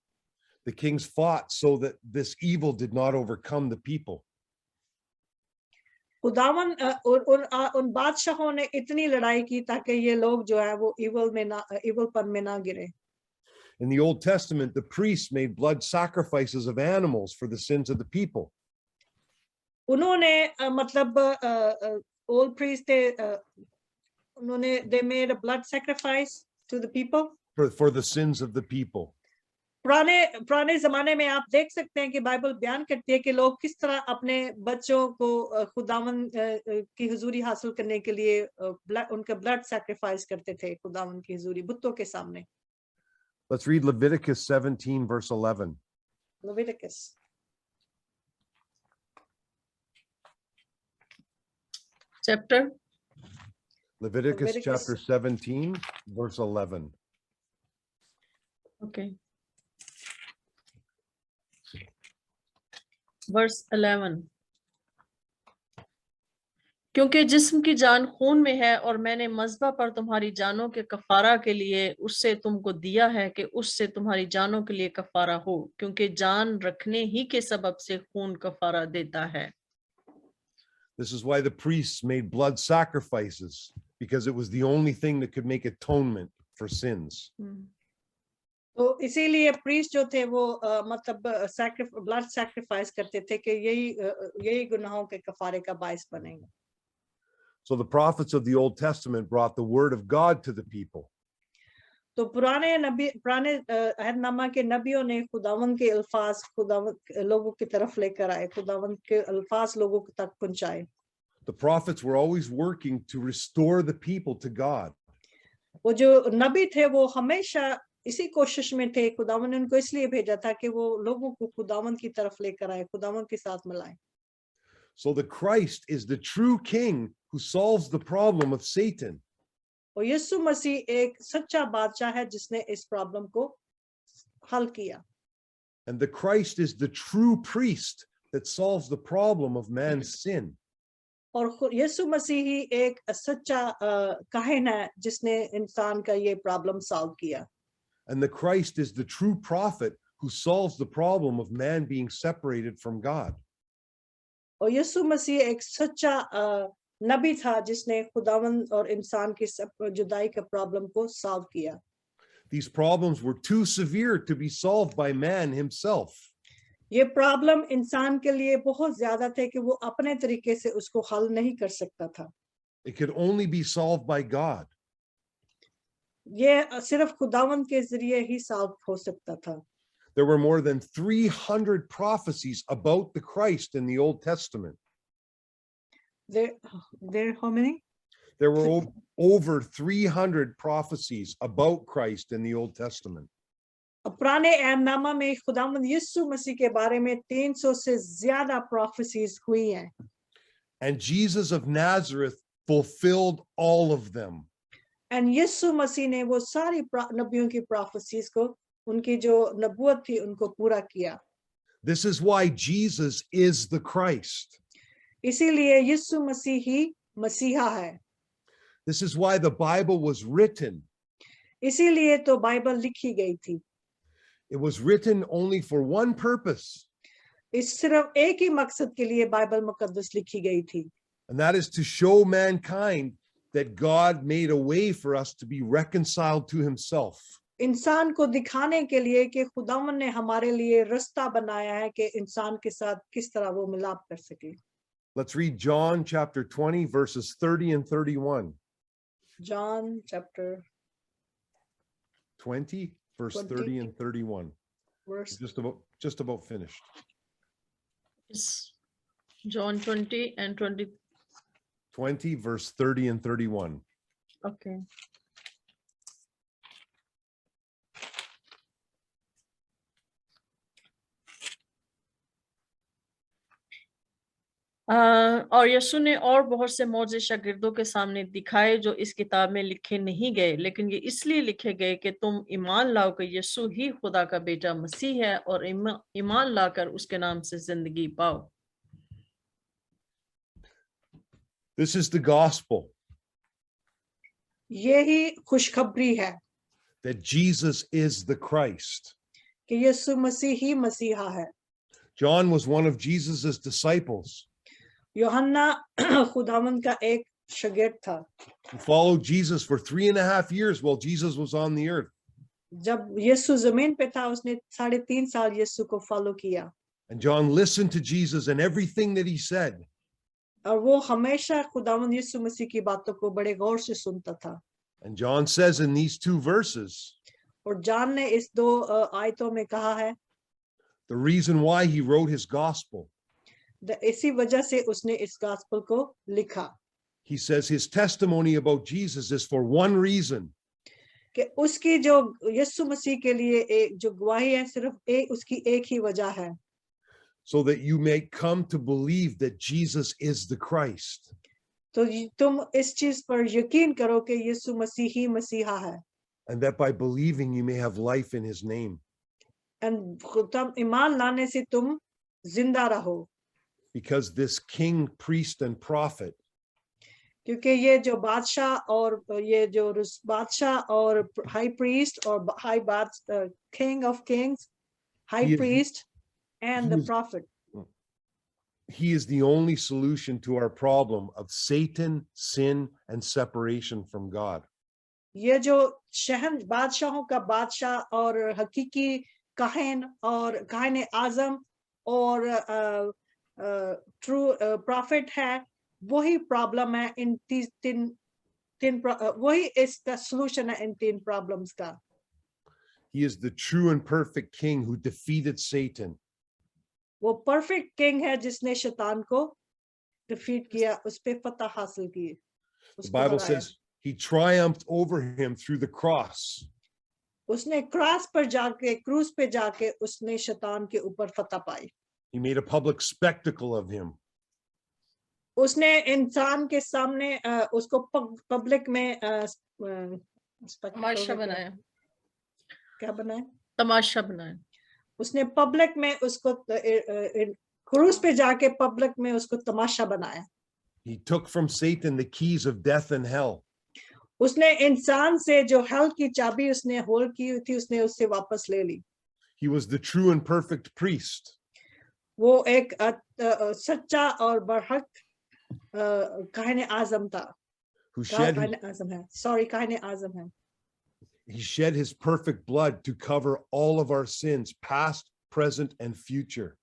The kings fought so that this evil did not overcome the people. खुदावन उन बादशाहों ने इतनी लड़ाई की ताकि ये लोग जो है वो इवलपन में ना गिरे. In the Old Testament, the priests made blood sacrifices of animals for the sins of the people. उन्होंने मतलब old priest उन्होंने they made a blood sacrifice to the people For the sins of the people. पुराने जमाने में आप देख सकते हैं कि बाइबल बयान करती है कि लोग किस तरह अपने बच्चों को खुदावन की हुजूरी हासिल करने के लिए उनका ब्लड सैक्रिफाइस करते थे खुदावन की हुजूरी बुतों के सामने. Let's read Leviticus 17 verse 11. Leviticus. Chapter? Leviticus chapter 17 verse 11. Okay. verse 11 क्योंकि जिस्म की जान खून में है और मैंने मज़बा पर तुम्हारी जानों के कफारा के लिए उससे तुमको दिया है कि उससे तुम्हारी जानों के लिए कफारा हो क्योंकि जान रखने ही के सबब से खून कफारा देता है This is why the priests made blood sacrifices, because it was the only thing that could make atonement for sins. तो इसीलिए प्रीस्ट जो थे वो मतलब ब्लड सैक्रिफाइस करते थे कि यही गुनाहों के कफारे का बायस बनेगा. So the prophets of the Old Testament brought the word of God to the people. तो पुराने अहदनामा के नबियों ने खुदावंद के अल्फाज खुदावंद लोगों की तरफ लेकर आए, खुदावंद के अल्फाज लोगों तक पहुंचाए. The prophets were always working to restore the people to God. वो जो नबी थे वो हमेशा इसी कोशिश में थे, खुदावंद ने उनको इसलिए भेजा था कि वो लोगों को खुदावंद की तरफ लेकर आए, खुदावंद के साथ मिलाएं. So the Christ is the true king who solves the problem of Satan. और यीशु मसीह एक सच्चा बादशाह है जिसने इस प्रॉब्लम को हल किया. And the Christ is the true priest that solves the problem of man's sin. और यीशु मसीह ही एक सच्चा काहिन है जिसने इंसान का ये प्रॉब्लम सॉल्व किया. And the Christ is the true prophet who solves the problem of man being separated from God. और यीशु मसीह एक सच्चा नबी था जिसने खुदावंद और इंसान की जुदाई का प्रॉब्लम को सॉल्व किया. These problems were too severe to be solved by man himself. ये प्रॉब्लम इंसान के लिए बहुत ज्यादा थे कि वो अपने तरीके से उसको हल नहीं कर सकता था. It could only be solved by God. ये सिर्फ खुदावंद के जरिए ही सॉल्व हो सकता था. There were more than 300 prophecies about the Christ in the Old Testament. There how many? There were over 300 prophecies about Christ in the Old Testament. पुराने अहदनामा में खुदावंद यीशु मसीह के बारे में 300 से ज्यादा प्रोफेसीज हुई हैं. And Jesus of Nazareth fulfilled all of them. And यीशु मसीह ने वो सारी नबियों की प्रोफेसीज को, उनकी जो नबूवत थी उनको पूरा किया. This is why Jesus is the Christ. इसीलिए यीशु मसीह ही मसीहा है. This is why the Bible was written. इसीलिए तो बाइबल लिखी गई थी. It was written only for one purpose. इस सिर्फ एक ही मकसद के लिए बाइबल मुकद्दस लिखी गई थी. And that is to show mankind that God made a way for us to be reconciled to himself. इंसान को दिखाने के लिए कि खुदावंद ने हमारे लिए रास्ता बनाया है कि इंसान के साथ किस तरह वो मिलाप कर सके. Let's read John chapter 20 verses 30 and 31. John chapter 20 verse 20. 30 and 31. verse Just about finished. It's John 20 and 20. 20 verse 30 and 31. Okay. और यीशु ने और बहुत से मौजे शागिर्दों के सामने दिखाए जो इस किताब में लिखे नहीं गए, लेकिन ये इसलिए लिखे गए कि तुम ईमान लाओ कि यीशु ही खुदा का बेटा मसीह है और ईमान लाकर उसके नाम से जिंदगी पाओ. This is the gospel. यही खुशखबरी है That Jesus is the Christ. कि यीशु मसीह ही मसीहा है. John was one of Jesus's disciples. यूहन्ना खुदावंद का एक शागिर्द था. Who followed Jesus for 3.5 years while Jesus was on the earth. जब यीशु जमीन पे था उसने 3.5 साल यीशु को फॉलो किया. And John listened to Jesus and everything that he said. और वो हमेशा खुदावंद यीशु मसीह की बातों को बड़े गौर से सुनता था. And John says in these 2 verses, और जॉन ने इस 2 आयतों में कहा है the reason why he wrote his gospel. इसी वजह से उसने इस गॉस्पेल को लिखा. He says his testimony about Jesus is for one reason. कि उसकी जो यीशु मसीह के लिए एक जो गवाही है सिर्फ उसकी एक ही वजह है. So that you may come to believe that Jesus is the Christ. तो तुम इस चीज पर यकीन करो कि यीशु मसीह ही मसीहा है. And that by believing you may have life in his name. तुम ईमान लाने से तुम जिंदा रहो, because this king, priest, and prophet क्योंकि ये जो बादशाह और ये जो बादशाह और हाई प्रीस्ट और high king of Kings, high He- priest and the he is- profit, he is the only solution to our problem of Satan, sin, and separation from God. ये जो बादशाहों का बादशाह और हकीकी काहिन और काहिन आजम और ट्रू प्रॉफिट है, वही प्रॉब्लम है इन तीन वही इसका सॉल्यूशन है इन तीन प्रॉब्लम्स का. He is the true and perfect king who defeated Satan. वो परफेक्ट किंग है जिसने शैतान को डिफीट किया, उस पे फतह हासिल की. The Bible says he triumphed over him through the cross. उसने क्रॉस पर जाके, क्रूस पे जाके उसने शैतान के ऊपर फतह पाई. He made a public spectacle of him. उसने इंसान के सामने उसको पब्लिक में तमाशा बनाया, क्या बनाया, तमाशा बनाया. उसने पब्लिक में उसको क्रूस पे जाके पब्लिक में उसको तमाशा बनाया. He took from Satan the keys of death and hell. उसने इंसान से जो हेल की चाबी उसने होल्ड की थी, उसने उससे वापस ले ली. He was the true and perfect priest. वो एक सच्चा और बरहक काहिन आजम था. Who shed काहिन आजम है, सॉरी काहिन आजम है. he shed his perfect blood to cover all of our sins, past, present, and future.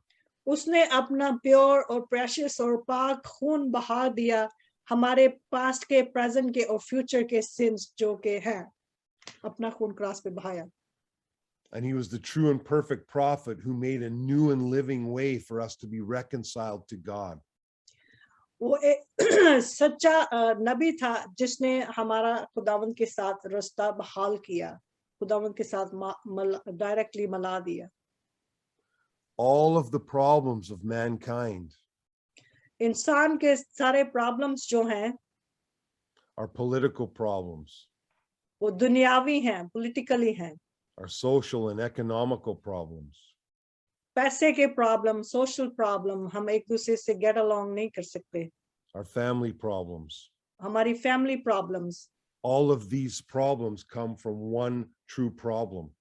उसने अपना प्योर और प्रेशियस और पाक खून बहा दिया हमारे पास्ट के, प्रेजेंट के और फ्यूचर के सिंस जो के हैं, अपना खून क्रॉस पे बहाया. And he was the true and perfect prophet who made a new and living way for us to be reconciled to God. वो एक सच्चा नबी था जिसने हमारा खुदावंद के साथ रास्ता बहाल किया, खुदावंद के साथ डायरेक्टली मिला दिया. All of the problems of mankind इंसान के सारे प्रॉब्लम्स जो हैं are political problems, वो दुनियावी हैं, पॉलिटिकली हैं. are social and economical problems, पैसे के प्रॉब्लम, सोशल प्रॉब्लम, हम एक दूसरे से गेट अलोंग नहीं कर सकते. our family problems. हमारी family problems, All of these problems come from one true problem.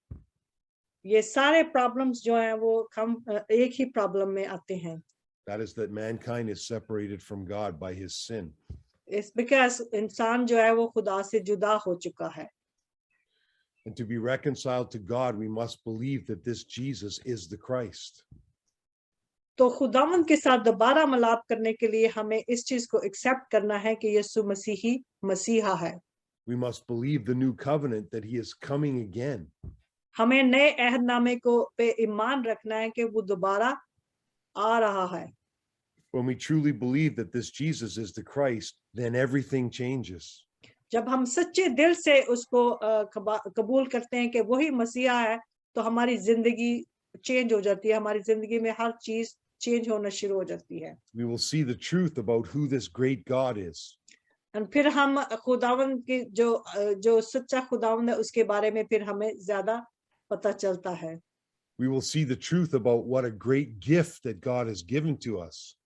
ये सारे प्रॉब्लम्स जो हैं वो हम एक ही प्रॉब्लम में आते हैं. That is that mankind is separated from God by his sin. It's because इंसान जो है वो खुदा से जुदा हो चुका है. And to be reconciled to God, we must believe that this Jesus is the Christ. तो खुदावंद के साथ दोबारा मिलाप करने के लिए हमें इस चीज को एक्सेप्ट करना है कि यीशु मसीही मसीहा है. We must believe the new covenant that he is coming again. हमें नए अहदनामे को पे ईमान रखना है कि वो दोबारा आ रहा है. When we truly believe that this Jesus is the Christ, then everything changes. जब हम सच्चे दिल से उसको कबूल करते हैं कि वही मसीहा है, तो हमारी जिंदगी चेंज हो जाती है, हमारी जिंदगी में हर चीज चेंज होना शुरू हो जाती है. We will see the truth about who this great God is. और फिर हम खुदावंद के जो सच्चा खुदावंद है उसके बारे में फिर हमें ज्यादा पता चलता है. We will see the truth about what a great gift that God has given to us.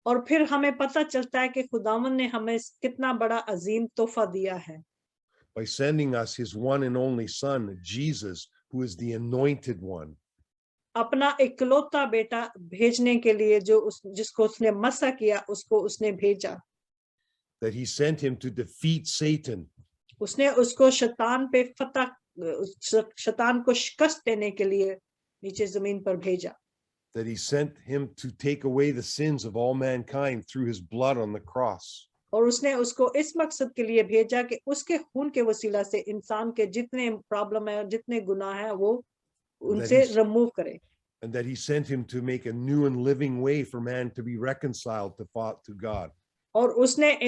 और फिर हमें पता चलता है कि खुदावंद ने हमें कितना बड़ा अजीम तोहफा दिया है. By sending us his one and only son, Jesus, who is the anointed one. अपना इकलौता बेटा भेजने के लिए जिसको उसने मसा किया, उसको उसने भेजा. That he sent him to defeat Satan. उसने उसको शैतान पे फतह, शैतान को शिकस्त देने के लिए नीचे जमीन पर भेजा. That he sent him to take away the sins of all mankind through his blood on the cross. और उसने उसको इस मकसद के लिए भेजा कि उसके खून के वसीला से इंसान के जितने प्रॉब्लम है, जितने गुनाह हैं, वो उनसे रिमूव करे. And that he sent him to make a new and living way for man to be reconciled to God. और उसने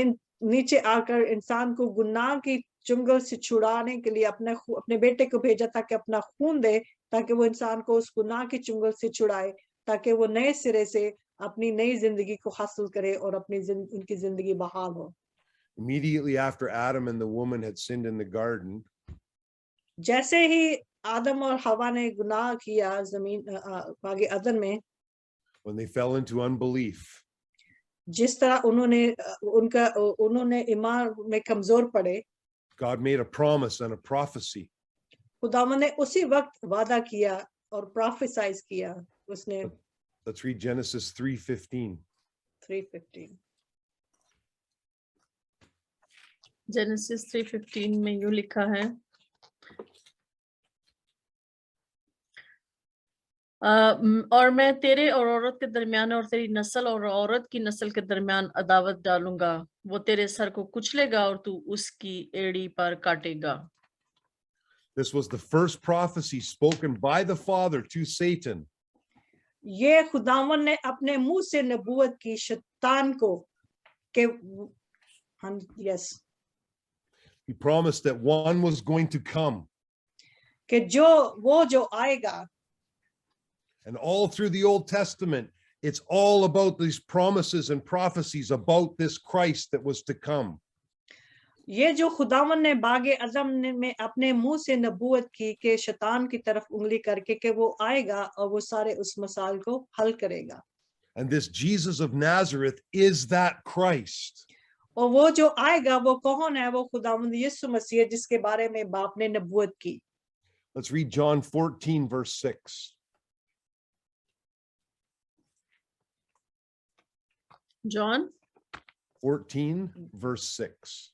नीचे आकर इंसान को गुनाह की चुंगल से छुड़ाने के लिए अपने बेटे को भेजा ताकि अपना खून दे, ताकि वो इंसान को उस गुनाह की चुंगल से छुड़ाए, ताकि वो नए सिरे से अपनी नई जिंदगी को हासिल करे और उनकी जिंदगी बहाल हो. Immediately after Adam and the woman had sinned in the garden, जैसे ही आदम और हवा ने गुनाह किया जमीन आगे अदन में, when they fell into unbelief, जिस तरह उन्होंने ईमान में कमजोर पड़े, God made a promise and a prophecy. खुदावन ने उसी वक्त वादा किया और प्रोफेसाइज किया उसने. Let's read Genesis 3:15. 3:15 जेनेसिस 3:15 में यूं लिखा है, और मैं तेरे और औरत के दरमियान और तेरी नस्ल और औरत की नस्ल के दरमियान अदावत डालूंगा, वो तेरे सर को कुचलेगा और तू उसकी एड़ी पर काटेगा. This was the first prophecy spoken by the Father to Satan. ये खुदावन ने अपने मुंह से नबूवत की शैतान को के yes He promised that one was going to come. कि वो जो आएगा. And all through the Old Testament, it's all about these promises and prophecies about this Christ that was to come. ये जो खुदावन ने बागे अज़म में अपने मुंह से नबूवत की कि शैतान की तरफ उंगली करके कि वो आएगा और वो सारे उस मसाल को हल करेगा. And this Jesus of Nazareth is that Christ. और वो जो आएगा वो कौन है? वो खुदावंद यीशु मसीह जिसके बारे में बाप ने नबूवत की. Let's read John 14 verse 6. John 14 verse 6.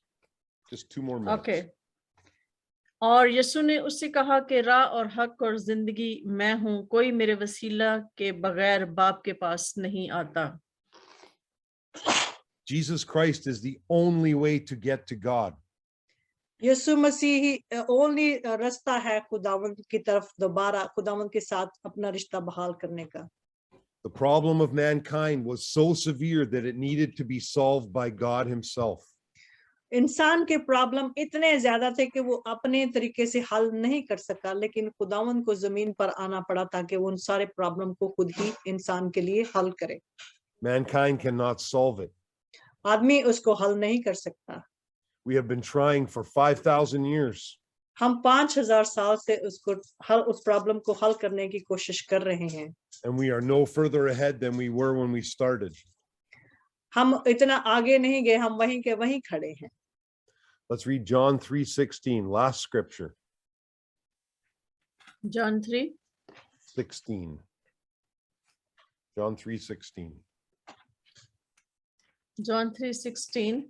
Just 2 more minutes. Okay. और यीशु ने उससे कहा कि राह और हक और जिंदगी मैं हूं, कोई मेरे वसीला के बगैर बाप के पास नहीं आता. Jesus Christ is the only way to get to God. Yeshu Masih ही ओनली रास्ता है खुदावंद की तरफ दोबारा खुदावंद के साथ अपना रिश्ता बहाल करने का. The problem of mankind was so severe that it needed to be solved by God himself. इंसान के प्रॉब्लम इतने ज्यादा थे कि वो अपने तरीके से हल नहीं कर सका, लेकिन खुदावंद को जमीन पर आना पड़ा ताकि वो उन सारे प्रॉब्लम को खुद ही इंसान के लिए हल करे. Mankind cannot solve it. आदमी उसको हल नहीं कर सकता. We have been trying for 5,000 years. हम 5000 साल से उस प्रॉब्लम को हल करने की कोशिश कर रहे हैं. And we are no further ahead than we were when we started. हम इतना आगे नहीं गए, हम वहीं के वहीं खड़े हैं. Let's read John 3:16, last scripture. John 3:16. John 3:16. John 3:16.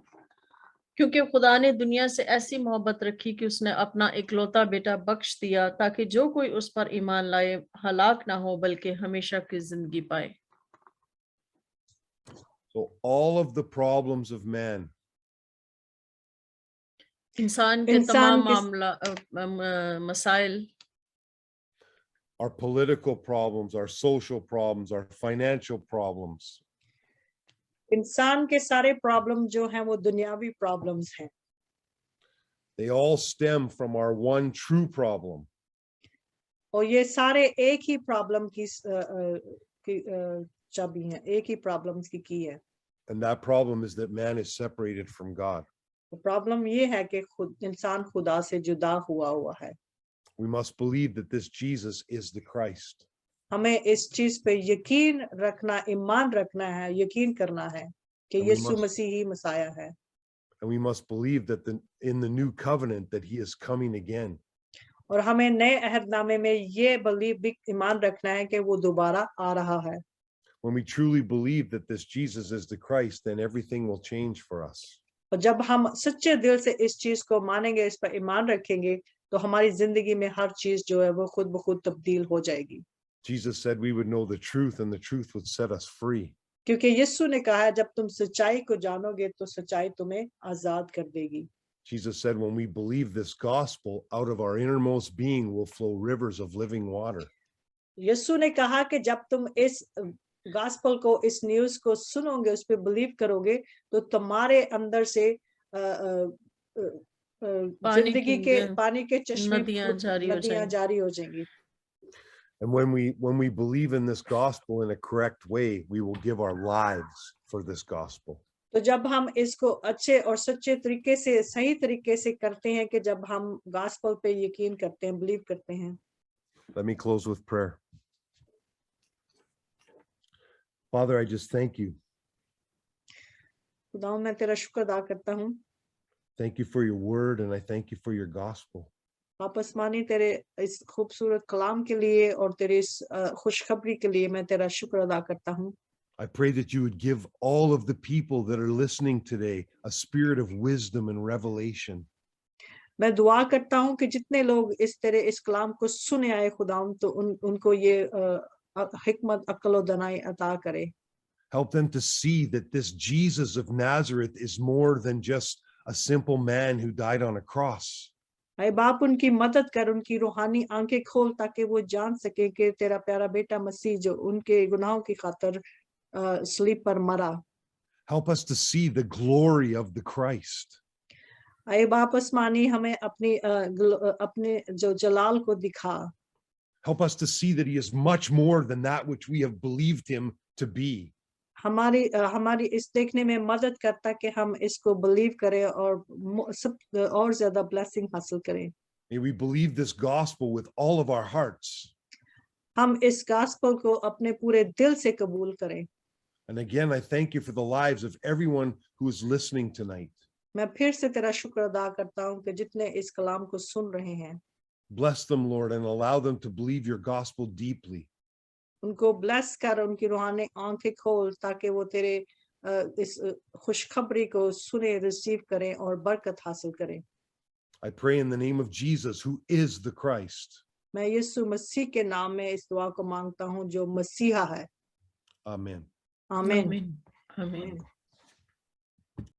क्योंकि खुदा ने दुनिया से ऐसी मोहब्बत रखी कि उसने अपना इकलौता बेटा बख्श दिया ताकि जो कोई उस पर ईमान लाए हलाक ना हो बल्कि हमेशा की जिंदगी पाए. So all of the problems of man, इंसान के तमाम मामला मसाइल, our political problems, our social problems, our financial problems, इंसान के सारे प्रॉब्लम जो हैं वो दुनियावी प्रॉब्लम्स हैं. they all stem from our one true problem. और ये सारे एक ही प्रॉब्लम की चाबी हैं, एक ही प्रॉब्लम्स की है. And that problem is that man is separated from God. Problem ये है कि इंसान खुदा से जुदा हुआ है. We must believe that this Jesus is the Christ. हमें इस चीज पे यकीन रखना, ईमान रखना है, यकीन करना है कि यीशु मसीह ही मसाया है. And we must believe that in the new covenant that he is coming again. और हमें नए अहदनामे में ये ईमान रखना है कि वो दोबारा आ रहा है. When we truly believe that this Jesus is the Christ, then everything will change for us. और जब हम सच्चे दिल से इस चीज को मानेंगे, इस पर ईमान रखेंगे, तो हमारी जिंदगी में हर चीज जो है वो खुद ब खुद तब्दील हो जाएगी. Jesus said we would know the truth and the truth would set us free. क्योंकि यीशु ने कहा है जब तुम सच्चाई को जानोगे तो सच्चाई तुम्हें आजाद कर देगी. Jesus said when we believe this gospel, out of our innermost being will flow rivers of living water. यीशु ने कहा कि जब तुम इस गॉस्पेल को, इस न्यूज़ को सुनोगे, उस पे बिलीव करोगे, तो तुम्हारे अंदर से जिंदगी के पानी के चश्मे नदियां जारी हो जाएंगी. And when we believe in this gospel in a correct way, we will give our lives for this gospel. तो जब हम इसको अच्छे और सच्चे तरीके से, सही तरीके से करते हैं, कि जब हम गॉस्पेल पे यकीन करते हैं, बिलीव करते हैं. Let me close with prayer. Father, I just thank you. खुदावंद मैं तेरा शुक्र अदा करता हूँ। Thank you for your word, and I thank you for your gospel. वापस मानी तेरे इस खूबसूरत कलाम के लिए और तेरी इस खुशखबरी के लिए मैं तेरा शुक्र अदा करता हूँ। I pray that you would give all of the people that are listening today a spirit of wisdom and revelation. मैं दुआ करता हूँ कि जितने लोग इस कलाम को सुने आए खुदावंद तो उनको ये हिकमत अक्ल और दानाई अता करे। Help them to see that this Jesus of Nazareth is more than just a simple man who died on a cross. ऐ बाप उनकी मदद कर, उनकी रूहानी आंखें खोल ताकि वो जान सके कि तेरा प्यारा बेटा मसीह जो उनके गुनाहों की खातिर सलीब पर मरा। Help us to see the glory of the Christ. ऐ बाप आसमानी हमें अपने जो जलाल को दिखा। Help us to see that he is much more than that which we have believed him to be. हमारी इस देखने में मदद करता कि हम इसको बिलीव करें और सब और ज्यादा ब्लेसिंग हासिल करें। May we believe this gospel with all of our hearts. हम इस गॉस्पेल को अपने पूरे दिल से कबूल करें। And again, I thank you for the lives of everyone who is listening tonight. मैं फिर से तेरा शुक्र अदा करता हूँ कि जितने इस कलाम को सुन रहे हैं। Bless them, Lord, and allow them to believe your gospel deeply. उनको ब्लेस कर, उनकी रूहानी आंखें खोल ताकि वो तेरे इस खुशखबरी को सुने, रिसीव करें और बरकत हासिल करें। I pray in the name of Jesus, who is the Christ. मैं यीशु मसीह के नाम में इस दुआ को मांगता हूँ जो मसीहा है। Amen. आमीन। आमीन। आमीन।